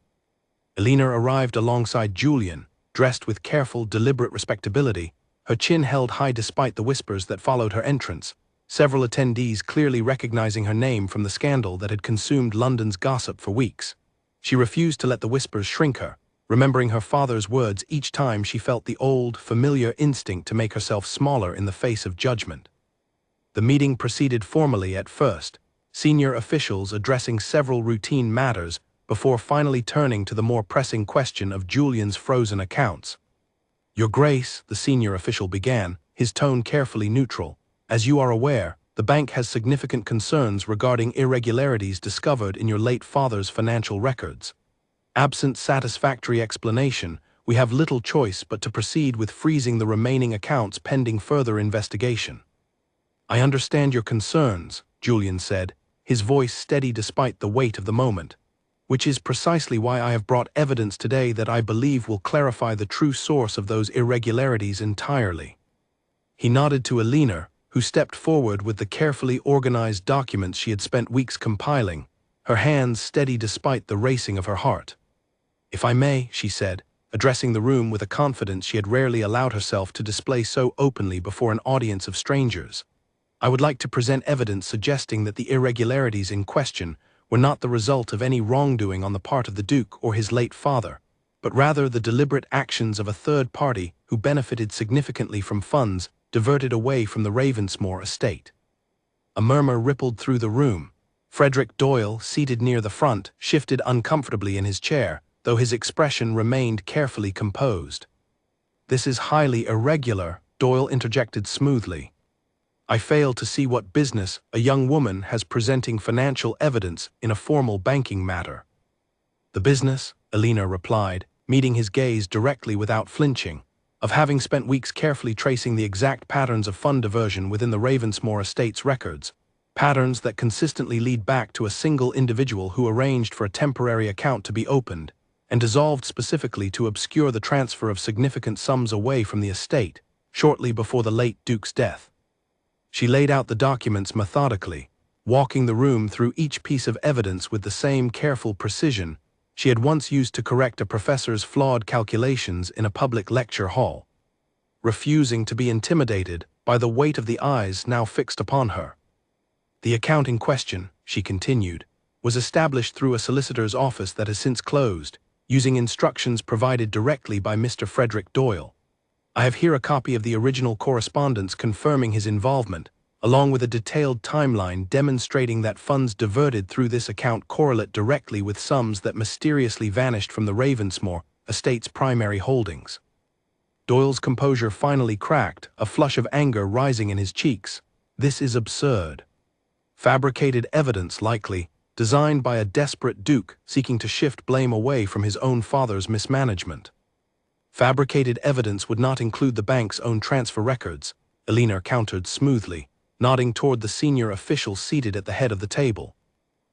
Elena arrived alongside Julian, dressed with careful, deliberate respectability, her chin held high despite the whispers that followed her entrance, several attendees clearly recognizing her name from the scandal that had consumed London's gossip for weeks. She refused to let the whispers shrink her, remembering her father's words each time she felt the old, familiar instinct to make herself smaller in the face of judgment. The meeting proceeded formally at first, senior officials addressing several routine matters before finally turning to the more pressing question of Julian's frozen accounts. "Your Grace," the senior official began, his tone carefully neutral, "as you are aware, the bank has significant concerns regarding irregularities discovered in your late father's financial records. Absent satisfactory explanation, we have little choice but to proceed with freezing the remaining accounts pending further investigation." "I understand your concerns," Julian said, his voice steady despite the weight of the moment, "which is precisely why I have brought evidence today that I believe will clarify the true source of those irregularities entirely." He nodded to Alina, who stepped forward with the carefully organized documents she had spent weeks compiling, her hands steady despite the racing of her heart. "If I may," she said, addressing the room with a confidence she had rarely allowed herself to display so openly before an audience of strangers, "I would like to present evidence suggesting that the irregularities in question were not the result of any wrongdoing on the part of the Duke or his late father, but rather the deliberate actions of a third party who benefited significantly from funds diverted away from the Ravensmore estate." A murmur rippled through the room. Frederick Doyle, seated near the front, shifted uncomfortably in his chair, though his expression remained carefully composed. "This is highly irregular," Doyle interjected smoothly. "I fail to see what business a young woman has presenting financial evidence in a formal banking matter." "The business," Alina replied, meeting his gaze directly without flinching, "of having spent weeks carefully tracing the exact patterns of fund diversion within the Ravensmore estate's records, patterns that consistently lead back to a single individual who arranged for a temporary account to be opened, and dissolved specifically to obscure the transfer of significant sums away from the estate, shortly before the late Duke's death." She laid out the documents methodically, walking the room through each piece of evidence with the same careful precision she had once used to correct a professor's flawed calculations in a public lecture hall, refusing to be intimidated by the weight of the eyes now fixed upon her. "The account in question," she continued, "was established through a solicitor's office that has since closed, using instructions provided directly by Mr. Frederick Doyle. I have here a copy of the original correspondence confirming his involvement, along with a detailed timeline demonstrating that funds diverted through this account correlate directly with sums that mysteriously vanished from the Ravensmore estate's primary holdings." Doyle's composure finally cracked, a flush of anger rising in his cheeks. "This is absurd. Fabricated evidence, likely, designed by a desperate Duke seeking to shift blame away from his own father's mismanagement." "Fabricated evidence would not include the bank's own transfer records," Alina countered smoothly, nodding toward the senior official seated at the head of the table.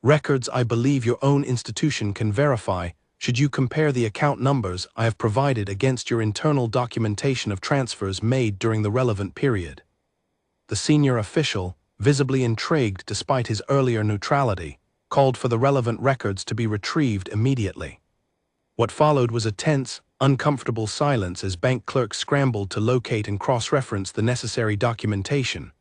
"Records I believe your own institution can verify should you compare the account numbers I have provided against your internal documentation of transfers made during the relevant period." The senior official, visibly intrigued despite his earlier neutrality, called for the relevant records to be retrieved immediately. What followed was a tense, uncomfortable silence as bank clerks scrambled to locate and cross-reference the necessary documentation,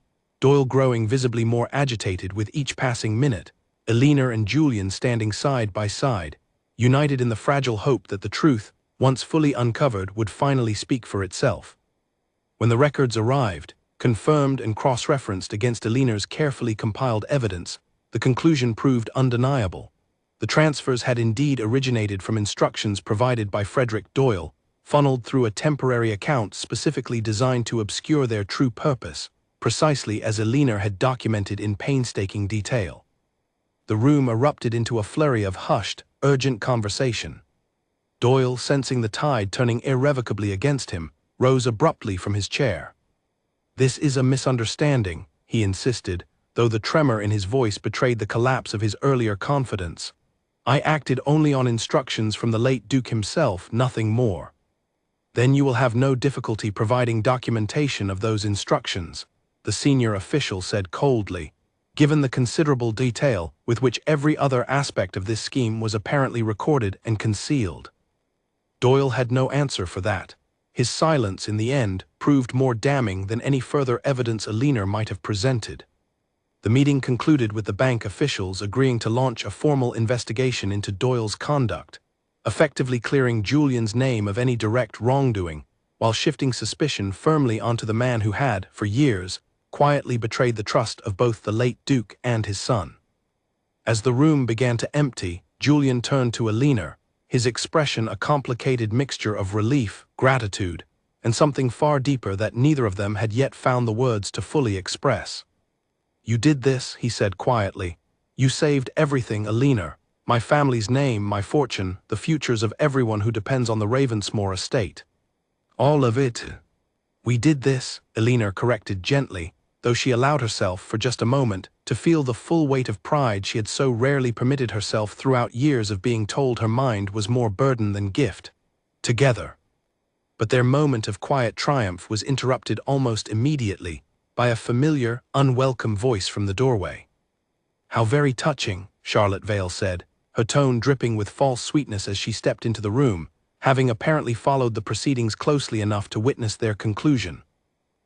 Doyle growing visibly more agitated with each passing minute, Alina and Julian standing side by side, united in the fragile hope that the truth, once fully uncovered, would finally speak for itself. When the records arrived, confirmed and cross-referenced against Alina's carefully compiled evidence, the conclusion proved undeniable. The transfers had indeed originated from instructions provided by Frederick Doyle, funneled through a temporary account specifically designed to obscure their true purpose, precisely as Alina had documented in painstaking detail. The room erupted into a flurry of hushed, urgent conversation. Doyle, sensing the tide turning irrevocably against him, rose abruptly from his chair. "This is a misunderstanding," he insisted, though the tremor in his voice betrayed the collapse of his earlier confidence. "I acted only on instructions from the late Duke himself, nothing more." "Then you will have no difficulty providing documentation of those instructions," the senior official said coldly, "given the considerable detail with which every other aspect of this scheme was apparently recorded and concealed." Doyle had no answer for that. His silence, in the end, proved more damning than any further evidence Alina might have presented. The meeting concluded with the bank officials agreeing to launch a formal investigation into Doyle's conduct, effectively clearing Julian's name of any direct wrongdoing, while shifting suspicion firmly onto the man who had, for years, quietly betrayed the trust of both the late Duke and his son. As the room began to empty, Julian turned to Alina, his expression a complicated mixture of relief, gratitude, and something far deeper that neither of them had yet found the words to fully express. "You did this," he said quietly. "You saved everything, Alina. My family's name, my fortune, the futures of everyone who depends on the Ravensmoor estate. All of it." "We did this," Alina corrected gently, though she allowed herself, for just a moment, to feel the full weight of pride she had so rarely permitted herself throughout years of being told her mind was more burden than gift. "Together." But their moment of quiet triumph was interrupted almost immediately by a familiar, unwelcome voice from the doorway. "How very touching," Charlotte Vale said, her tone dripping with false sweetness as she stepped into the room, having apparently followed the proceedings closely enough to witness their conclusion.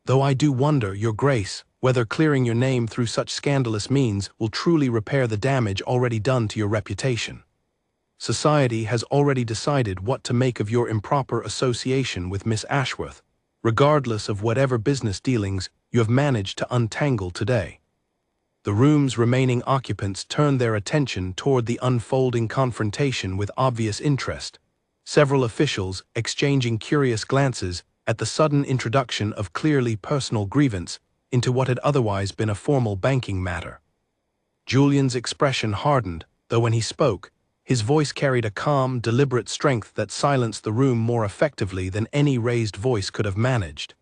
"Though I do wonder, Your Grace, whether clearing your name through such scandalous means will truly repair the damage already done to your reputation. Society has already decided what to make of your improper association with Miss Ashworth, regardless of whatever business dealings you have managed to untangle today." The room's remaining occupants turned their attention toward the unfolding confrontation with obvious interest, several officials exchanging curious glances at the sudden introduction of clearly personal grievance into what had otherwise been a formal banking matter. Julian's expression hardened, though when he spoke, his voice carried a calm, deliberate strength that silenced the room more effectively than any raised voice could have managed.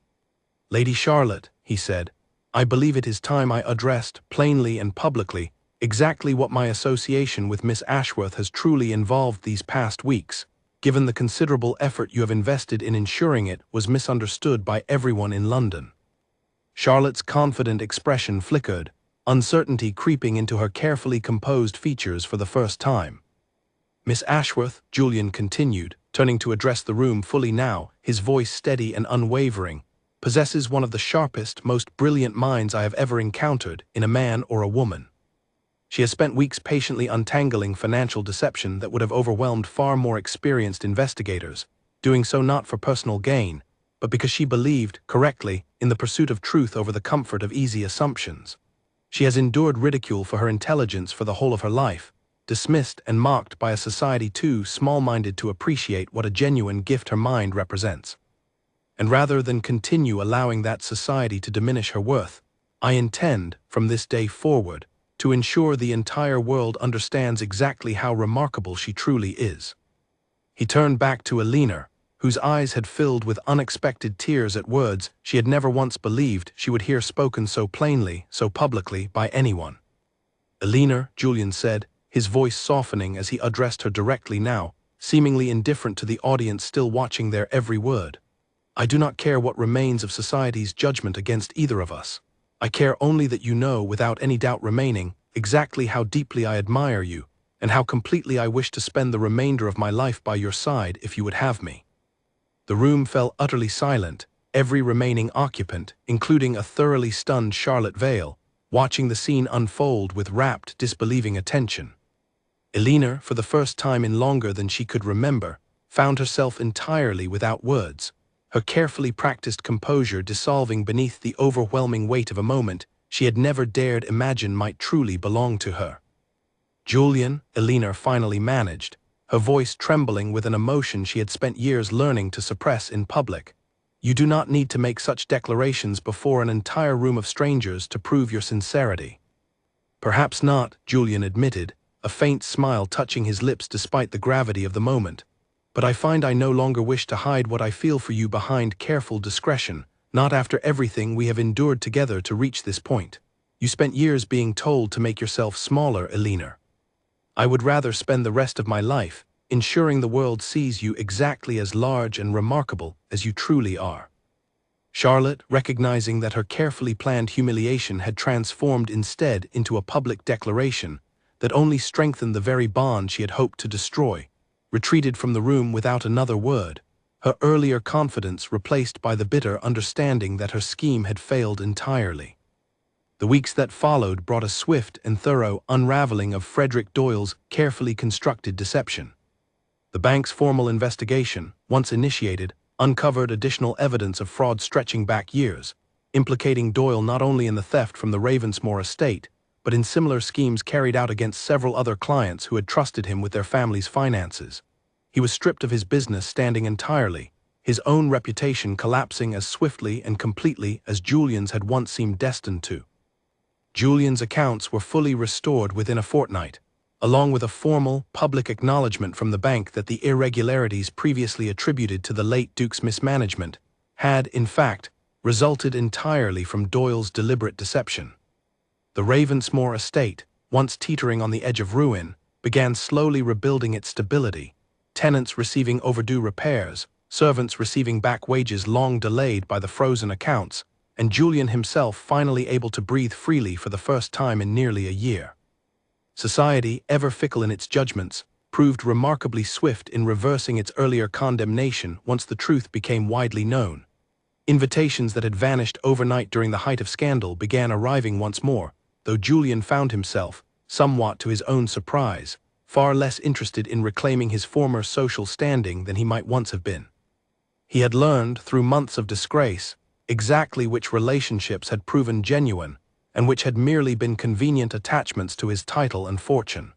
"Lady Charlotte," he said, "I believe it is time I addressed, plainly and publicly, exactly what my association with Miss Ashworth has truly involved these past weeks, given the considerable effort you have invested in ensuring it was misunderstood by everyone in London." Charlotte's confident expression flickered, uncertainty creeping into her carefully composed features for the first time. "Miss Ashworth," Julian continued, turning to address the room fully now, his voice steady and unwavering, "possesses one of the sharpest, most brilliant minds I have ever encountered in a man or a woman. She has spent weeks patiently untangling financial deception that would have overwhelmed far more experienced investigators, doing so not for personal gain, but because she believed, correctly, in the pursuit of truth over the comfort of easy assumptions. She has endured ridicule for her intelligence for the whole of her life, dismissed and mocked by a society too small-minded to appreciate what a genuine gift her mind represents. And rather than continue allowing that society to diminish her worth, I intend, from this day forward, to ensure the entire world understands exactly how remarkable she truly is." He turned back to Alina, whose eyes had filled with unexpected tears at words she had never once believed she would hear spoken so plainly, so publicly, by anyone. "Alina," Julian said, his voice softening as he addressed her directly now, seemingly indifferent to the audience still watching their every word. "I do not care what remains of society's judgment against either of us. I care only that you know, without any doubt remaining, exactly how deeply I admire you, and how completely I wish to spend the remainder of my life by your side if you would have me." The room fell utterly silent, every remaining occupant, including a thoroughly stunned Charlotte Vale, watching the scene unfold with rapt, disbelieving attention. Alina, for the first time in longer than she could remember, found herself entirely without words, her carefully practiced composure dissolving beneath the overwhelming weight of a moment she had never dared imagine might truly belong to her. "Julian," Alina finally managed, her voice trembling with an emotion she had spent years learning to suppress in public, "you do not need to make such declarations before an entire room of strangers to prove your sincerity." "Perhaps not," Julian admitted, a faint smile touching his lips despite the gravity of the moment. "But I find I no longer wish to hide what I feel for you behind careful discretion, not after everything we have endured together to reach this point. You spent years being told to make yourself smaller, Alina. I would rather spend the rest of my life ensuring the world sees you exactly as large and remarkable as you truly are." Charlotte, recognizing that her carefully planned humiliation had transformed instead into a public declaration that only strengthened the very bond she had hoped to destroy, retreated from the room without another word, her earlier confidence replaced by the bitter understanding that her scheme had failed entirely. The weeks that followed brought a swift and thorough unraveling of Frederick Doyle's carefully constructed deception. The bank's formal investigation, once initiated, uncovered additional evidence of fraud stretching back years, implicating Doyle not only in the theft from the Ravensmore estate, but in similar schemes carried out against several other clients who had trusted him with their family's finances. He was stripped of his business standing entirely, his own reputation collapsing as swiftly and completely as Julian's had once seemed destined to. Julian's accounts were fully restored within a fortnight, along with a formal, public acknowledgement from the bank that the irregularities previously attributed to the late Duke's mismanagement had, in fact, resulted entirely from Doyle's deliberate deception. The Ravensmore estate, once teetering on the edge of ruin, began slowly rebuilding its stability, tenants receiving overdue repairs, servants receiving back wages long delayed by the frozen accounts, and Julian himself finally able to breathe freely for the first time in nearly a year. Society, ever fickle in its judgments, proved remarkably swift in reversing its earlier condemnation once the truth became widely known. Invitations that had vanished overnight during the height of scandal began arriving once more, though Julian found himself, somewhat to his own surprise, far less interested in reclaiming his former social standing than he might once have been. He had learned, through months of disgrace, exactly which relationships had proven genuine and which had merely been convenient attachments to his title and fortune.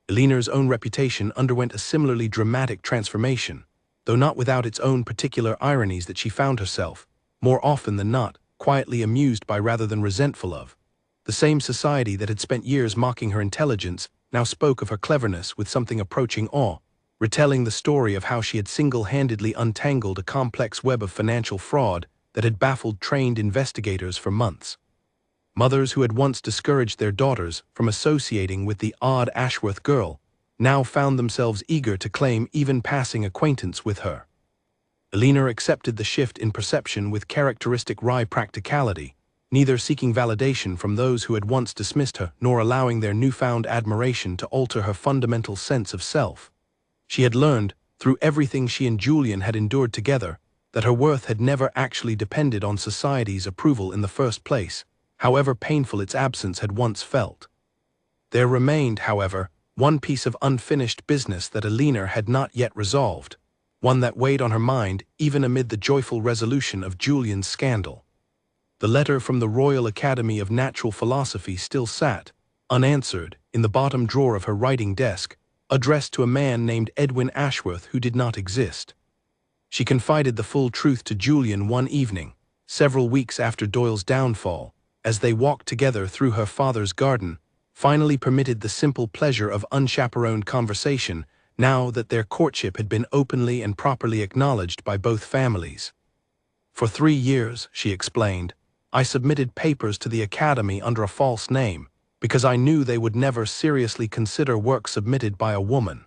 Eleanor's own reputation underwent a similarly dramatic transformation, though not without its own particular ironies that she found herself, more often than not, quietly amused by rather than resentful of. The same society that had spent years mocking her intelligence now spoke of her cleverness with something approaching awe, retelling the story of how she had single-handedly untangled a complex web of financial fraud that had baffled trained investigators for months. Mothers who had once discouraged their daughters from associating with the odd Ashworth girl now found themselves eager to claim even passing acquaintance with her. Eleanor accepted the shift in perception with characteristic wry practicality, neither seeking validation from those who had once dismissed her nor allowing their newfound admiration to alter her fundamental sense of self. She had learned, through everything she and Julian had endured together, that her worth had never actually depended on society's approval in the first place, however painful its absence had once felt. There remained, however, one piece of unfinished business that Eleanor had not yet resolved, one that weighed on her mind even amid the joyful resolution of Julian's scandal. The letter from the Royal Academy of Natural Philosophy still sat, unanswered, in the bottom drawer of her writing desk, addressed to a man named Edwin Ashworth who did not exist. She confided the full truth to Julian one evening, several weeks after Doyle's downfall, as they walked together through her father's garden, finally permitted the simple pleasure of unchaperoned conversation now that their courtship had been openly and properly acknowledged by both families. For 3 years, she explained, I submitted papers to the Academy under a false name, because I knew they would never seriously consider work submitted by a woman.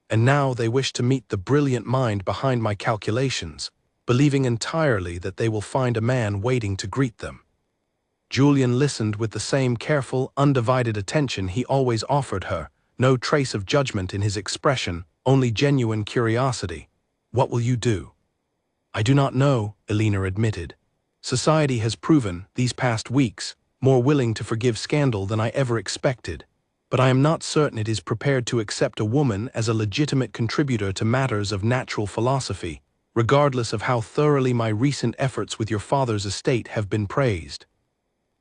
And now they wish to meet the brilliant mind behind my calculations, believing entirely that they will find a man waiting to greet them. Julian listened with the same careful, undivided attention he always offered her, no trace of judgment in his expression, only genuine curiosity. What will you do? I do not know, Eleanor admitted. Society has proven, these past weeks, more willing to forgive scandal than I ever expected, but I am not certain it is prepared to accept a woman as a legitimate contributor to matters of natural philosophy, regardless of how thoroughly my recent efforts with your father's estate have been praised.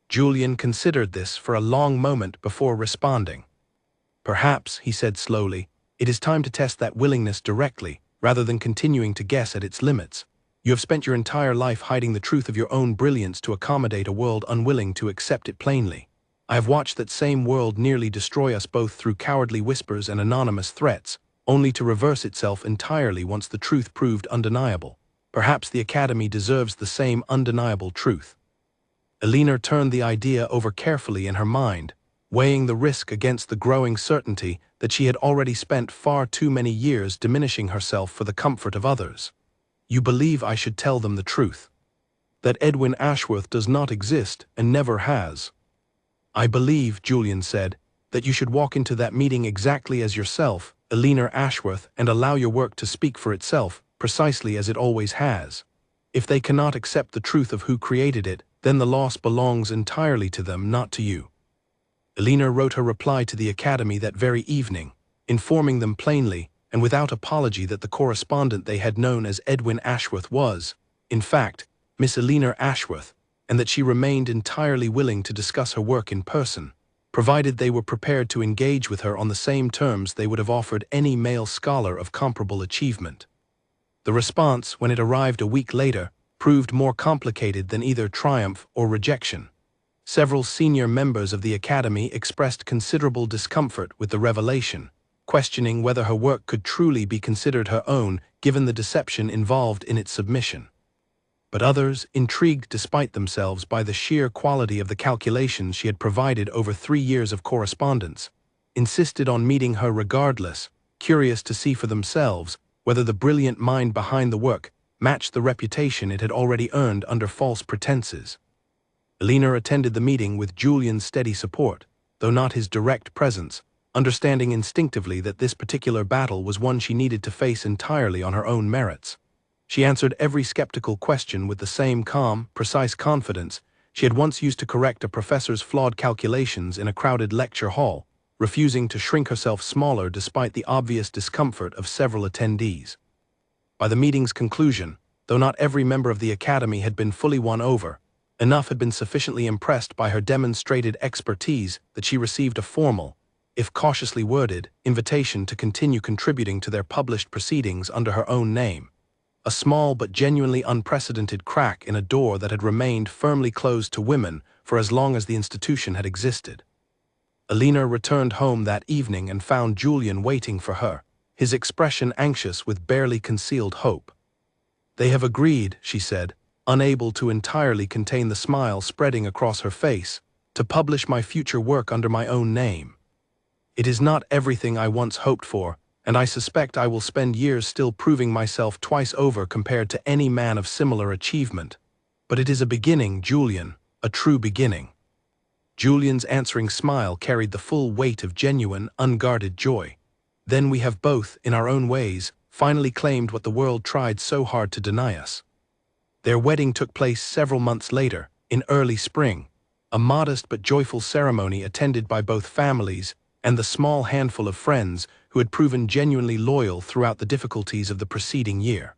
Julian considered this for a long moment before responding. Perhaps, he said slowly, it is time to test that willingness directly, rather than continuing to guess at its limits. You have spent your entire life hiding the truth of your own brilliance to accommodate a world unwilling to accept it plainly. I have watched that same world nearly destroy us both through cowardly whispers and anonymous threats, only to reverse itself entirely once the truth proved undeniable. Perhaps the Academy deserves the same undeniable truth. Eleanor turned the idea over carefully in her mind, weighing the risk against the growing certainty that she had already spent far too many years diminishing herself for the comfort of others. You believe I should tell them the truth. That Edwin Ashworth does not exist and never has. I believe, Julian said, that you should walk into that meeting exactly as yourself, Eleanor Ashworth, and allow your work to speak for itself, precisely as it always has. If they cannot accept the truth of who created it, then the loss belongs entirely to them, not to you. Eleanor wrote her reply to the Academy that very evening, informing them plainly and without apology that the correspondent they had known as Edwin Ashworth was, in fact, Miss Eleanor Ashworth, and that she remained entirely willing to discuss her work in person, provided they were prepared to engage with her on the same terms they would have offered any male scholar of comparable achievement. The response, when it arrived a week later, proved more complicated than either triumph or rejection. Several senior members of the Academy expressed considerable discomfort with the revelation, questioning whether her work could truly be considered her own given the deception involved in its submission. But others, intrigued despite themselves by the sheer quality of the calculations she had provided over 3 years of correspondence, insisted on meeting her regardless, curious to see for themselves whether the brilliant mind behind the work matched the reputation it had already earned under false pretenses. Eleanor attended the meeting with Julian's steady support, though not his direct presence, understanding instinctively that this particular battle was one she needed to face entirely on her own merits. She answered every skeptical question with the same calm, precise confidence she had once used to correct a professor's flawed calculations in a crowded lecture hall, refusing to shrink herself smaller despite the obvious discomfort of several attendees. By the meeting's conclusion, though not every member of the Academy had been fully won over, enough had been sufficiently impressed by her demonstrated expertise that she received a formal, if cautiously worded, invitation to continue contributing to their published proceedings under her own name. A small but genuinely unprecedented crack in a door that had remained firmly closed to women for as long as the institution had existed. Eleanor returned home that evening and found Julian waiting for her, his expression anxious with barely concealed hope. "They have agreed," she said, unable to entirely contain the smile spreading across her face, "to publish my future work under my own name. It is not everything I once hoped for, and I suspect I will spend years still proving myself twice over compared to any man of similar achievement. But it is a beginning, Julian, a true beginning." Julian's answering smile carried the full weight of genuine, unguarded joy. "Then we have both, in our own ways, finally claimed what the world tried so hard to deny us." Their wedding took place several months later, in early spring, a modest but joyful ceremony attended by both families and the small handful of friends who had proven genuinely loyal throughout the difficulties of the preceding year.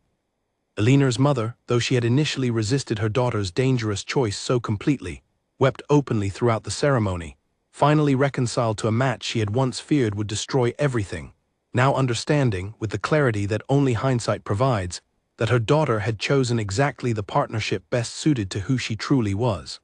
Eleanor's mother, though she had initially resisted her daughter's dangerous choice so completely, wept openly throughout the ceremony, finally reconciled to a match she had once feared would destroy everything, now understanding, with the clarity that only hindsight provides, that her daughter had chosen exactly the partnership best suited to who she truly was.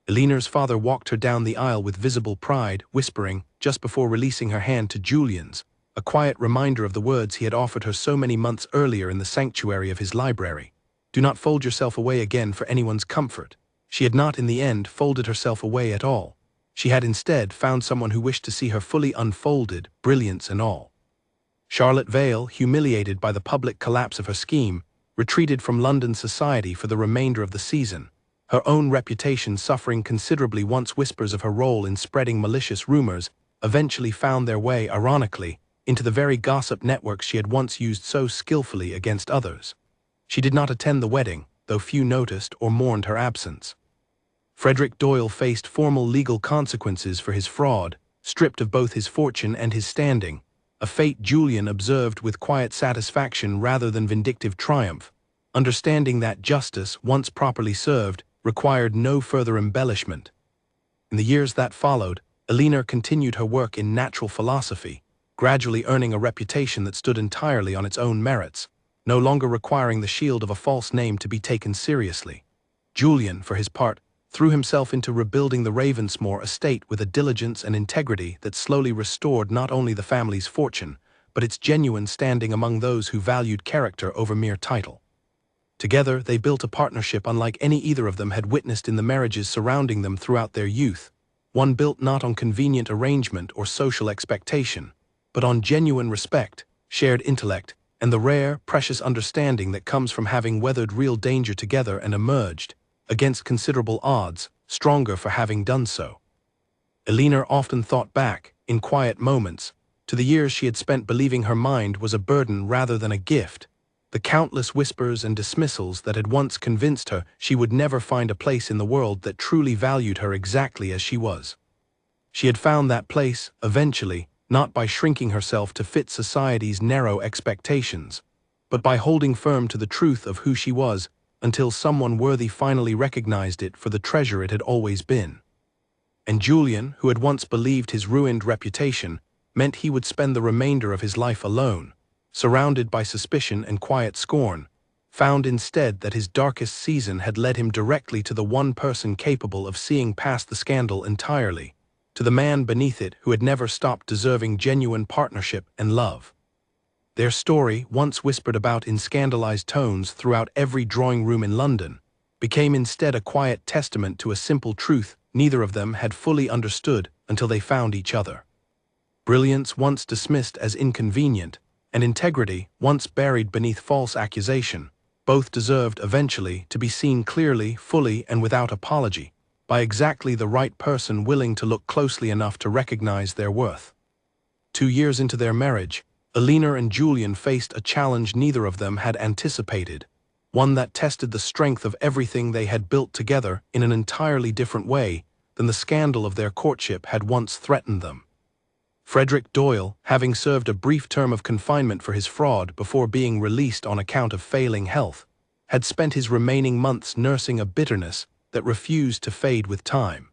Eleanor's father walked her down the aisle with visible pride, whispering, just before releasing her hand to Julian's, a quiet reminder of the words he had offered her so many months earlier in the sanctuary of his library. "Do not fold yourself away again for anyone's comfort." She had not, in the end, folded herself away at all. She had instead found someone who wished to see her fully unfolded, brilliance and all. Charlotte Vale, humiliated by the public collapse of her scheme, retreated from London society for the remainder of the season, her own reputation suffering considerably once whispers of her role in spreading malicious rumors eventually found their way, ironically, into the very gossip networks she had once used so skillfully against others. She did not attend the wedding, though few noticed or mourned her absence. Frederick Doyle faced formal legal consequences for his fraud, stripped of both his fortune and his standing, a fate Julian observed with quiet satisfaction rather than vindictive triumph, understanding that justice, once properly served, required no further embellishment. In the years that followed, Eleanor continued her work in natural philosophy, gradually earning a reputation that stood entirely on its own merits, no longer requiring the shield of a false name to be taken seriously. Julian, for his part, threw himself into rebuilding the Ravensmore estate with a diligence and integrity that slowly restored not only the family's fortune, but its genuine standing among those who valued character over mere title. Together, they built a partnership unlike any either of them had witnessed in the marriages surrounding them throughout their youth, one built not on convenient arrangement or social expectation, but on genuine respect, shared intellect, and the rare, precious understanding that comes from having weathered real danger together and emerged, against considerable odds, stronger for having done so. Eleanor often thought back, in quiet moments, to the years she had spent believing her mind was a burden rather than a gift, the countless whispers and dismissals that had once convinced her she would never find a place in the world that truly valued her exactly as she was. She had found that place, eventually, not by shrinking herself to fit society's narrow expectations, but by holding firm to the truth of who she was until someone worthy finally recognized it for the treasure it had always been. And Julian, who had once believed his ruined reputation meant he would spend the remainder of his life alone, surrounded by suspicion and quiet scorn, found instead that his darkest season had led him directly to the one person capable of seeing past the scandal entirely, to the man beneath it who had never stopped deserving genuine partnership and love. Their story, once whispered about in scandalized tones throughout every drawing room in London, became instead a quiet testament to a simple truth neither of them had fully understood until they found each other. Brilliance once dismissed as inconvenient, and integrity once buried beneath false accusation, both deserved eventually to be seen clearly, fully, and without apology, by exactly the right person willing to look closely enough to recognize their worth. 2 years into their marriage, Alina and Julian faced a challenge neither of them had anticipated, one that tested the strength of everything they had built together in an entirely different way than the scandal of their courtship had once threatened them. Frederick Doyle, having served a brief term of confinement for his fraud before being released on account of failing health, had spent his remaining months nursing a bitterness that refused to fade with time.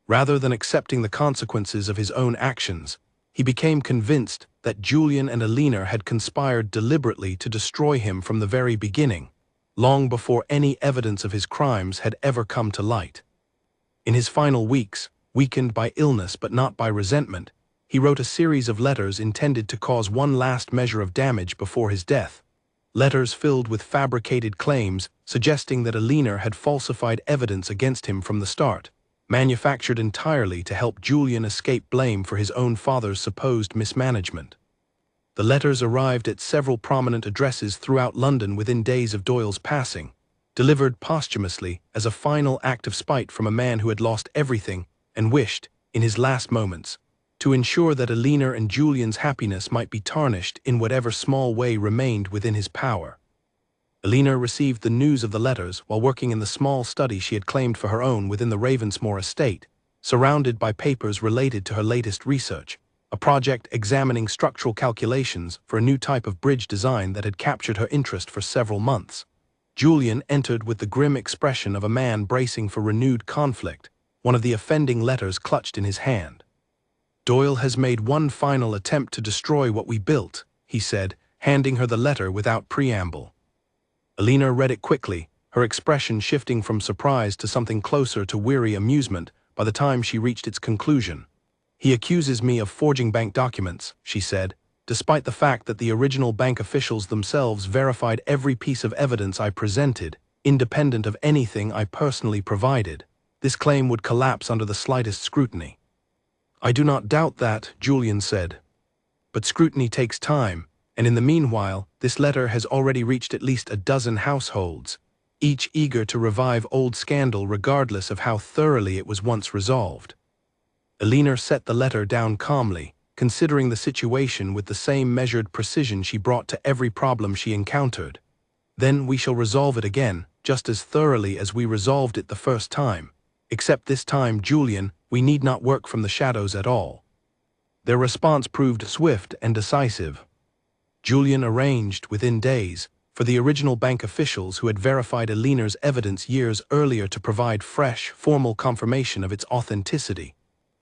Rather than accepting the consequences of his own actions, he became convinced that Julian and Alina had conspired deliberately to destroy him from the very beginning, long before any evidence of his crimes had ever come to light. In his final weeks, weakened by illness but not by resentment, he wrote a series of letters intended to cause one last measure of damage before his death. Letters filled with fabricated claims suggesting that Alina had falsified evidence against him from the start, manufactured entirely to help Julian escape blame for his own father's supposed mismanagement. The letters arrived at several prominent addresses throughout London within days of Doyle's passing, delivered posthumously as a final act of spite from a man who had lost everything and wished, in his last moments, to ensure that Alina and Julian's happiness might be tarnished in whatever small way remained within his power. Alina received the news of the letters while working in the small study she had claimed for her own within the Ravensmoor estate, surrounded by papers related to her latest research, a project examining structural calculations for a new type of bridge design that had captured her interest for several months. Julian entered with the grim expression of a man bracing for renewed conflict, one of the offending letters clutched in his hand. "Doyle has made one final attempt to destroy what we built," he said, handing her the letter without preamble. Alina read it quickly, her expression shifting from surprise to something closer to weary amusement by the time she reached its conclusion. "He accuses me of forging bank documents," she said, "despite the fact that the original bank officials themselves verified every piece of evidence I presented, independent of anything I personally provided. This claim would collapse under the slightest scrutiny." "I do not doubt that," Julian said. "But scrutiny takes time, and in the meanwhile, this letter has already reached at least a dozen households, each eager to revive old scandal regardless of how thoroughly it was once resolved." Alina set the letter down calmly, considering the situation with the same measured precision she brought to every problem she encountered. "Then we shall resolve it again, just as thoroughly as we resolved it the first time. Except this time, Julian, we need not work from the shadows at all." Their response proved swift and decisive. Julian arranged, within days, for the original bank officials who had verified Alina's evidence years earlier to provide fresh, formal confirmation of its authenticity.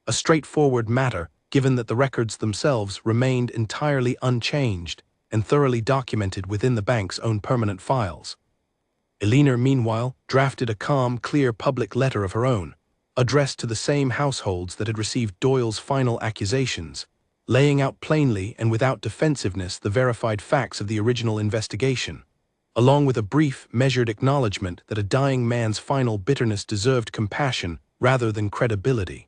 A straightforward matter, given that the records themselves remained entirely unchanged and thoroughly documented within the bank's own permanent files. Alina, meanwhile, drafted a calm, clear public letter of her own, addressed to the same households that had received Doyle's final accusations, laying out plainly and without defensiveness the verified facts of the original investigation, along with a brief, measured acknowledgement that a dying man's final bitterness deserved compassion rather than credibility.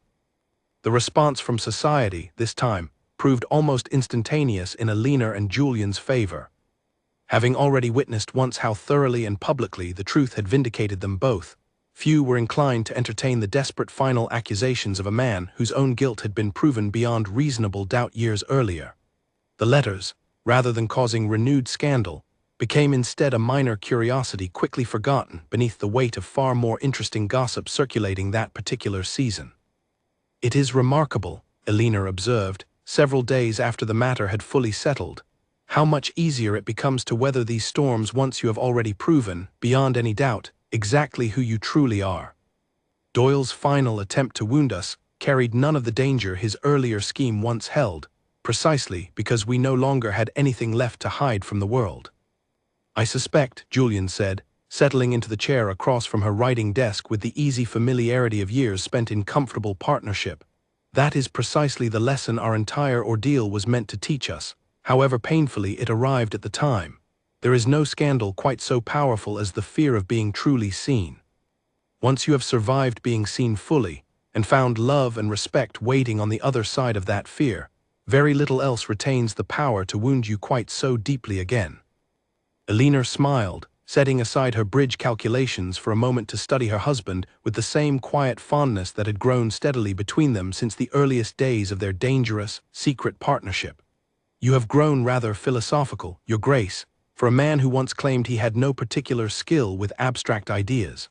The response from society, this time, proved almost instantaneous in Alina and Julian's favor. Having already witnessed once how thoroughly and publicly the truth had vindicated them both, few were inclined to entertain the desperate final accusations of a man whose own guilt had been proven beyond reasonable doubt years earlier. The letters, rather than causing renewed scandal, became instead a minor curiosity quickly forgotten beneath the weight of far more interesting gossip circulating that particular season. "It is remarkable," Alina observed, several days after the matter had fully settled. How much easier it becomes to weather these storms once you have already proven, beyond any doubt, exactly who you truly are. Doyle's final attempt to wound us carried none of the danger his earlier scheme once held, precisely because we no longer had anything left to hide from the world. I suspect, Julian said, settling into the chair across from her writing desk with the easy familiarity of years spent in comfortable partnership. That is precisely the lesson our entire ordeal was meant to teach us, however painfully it arrived at the time. There is no scandal quite so powerful as the fear of being truly seen. Once you have survived being seen fully, and found love and respect waiting on the other side of that fear, very little else retains the power to wound you quite so deeply again. Elinor smiled, setting aside her bridge calculations for a moment to study her husband with the same quiet fondness that had grown steadily between them since the earliest days of their dangerous, secret partnership. You have grown rather philosophical, Your Grace, for a man who once claimed he had no particular skill with abstract ideas.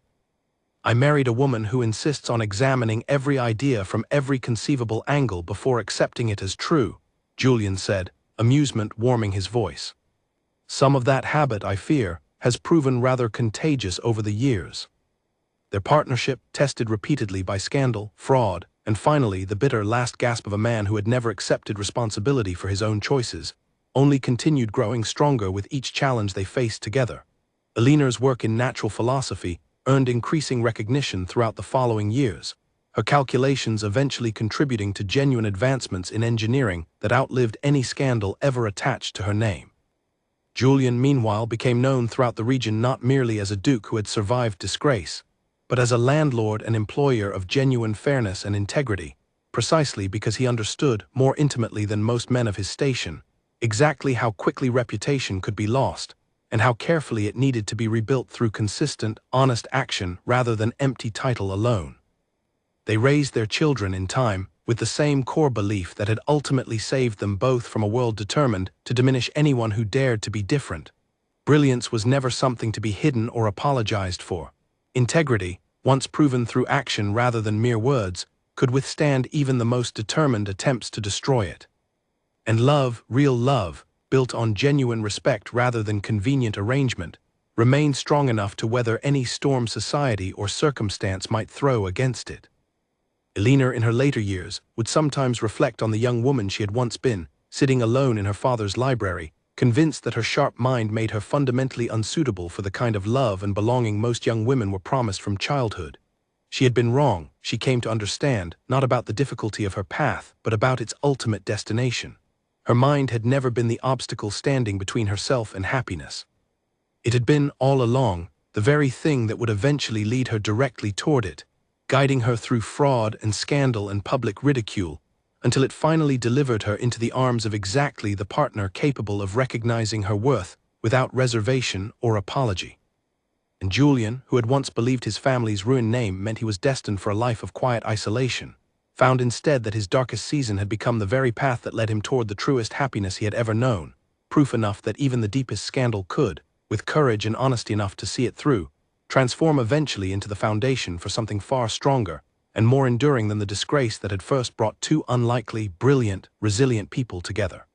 I married a woman who insists on examining every idea from every conceivable angle before accepting it as true, Julian said, amusement warming his voice. Some of that habit, I fear, has proven rather contagious over the years. Their partnership, tested repeatedly by scandal, fraud, and finally the bitter last gasp of a man who had never accepted responsibility for his own choices, only continued growing stronger with each challenge they faced together. Elinor's work in natural philosophy earned increasing recognition throughout the following years, her calculations eventually contributing to genuine advancements in engineering that outlived any scandal ever attached to her name. Julian, meanwhile, became known throughout the region not merely as a duke who had survived disgrace, but as a landlord and employer of genuine fairness and integrity, precisely because he understood, more intimately than most men of his station, exactly how quickly reputation could be lost, and how carefully it needed to be rebuilt through consistent, honest action rather than empty title alone. They raised their children in time with the same core belief that had ultimately saved them both from a world determined to diminish anyone who dared to be different. Brilliance was never something to be hidden or apologized for. Integrity, once proven through action rather than mere words, could withstand even the most determined attempts to destroy it. And love, real love, built on genuine respect rather than convenient arrangement, remained strong enough to weather any storm society or circumstance might throw against it. Elinor, in her later years, would sometimes reflect on the young woman she had once been, sitting alone in her father's library, convinced that her sharp mind made her fundamentally unsuitable for the kind of love and belonging most young women were promised from childhood. She had been wrong, she came to understand, not about the difficulty of her path, but about its ultimate destination. Her mind had never been the obstacle standing between herself and happiness. It had been, all along, the very thing that would eventually lead her directly toward it, guiding her through fraud and scandal and public ridicule, until it finally delivered her into the arms of exactly the partner capable of recognizing her worth without reservation or apology. And Julian, who had once believed his family's ruined name meant he was destined for a life of quiet isolation, found instead that his darkest season had become the very path that led him toward the truest happiness he had ever known, proof enough that even the deepest scandal could, with courage and honesty enough to see it through, transform eventually into the foundation for something far stronger and more enduring than the disgrace that had first brought two unlikely, brilliant, resilient people together.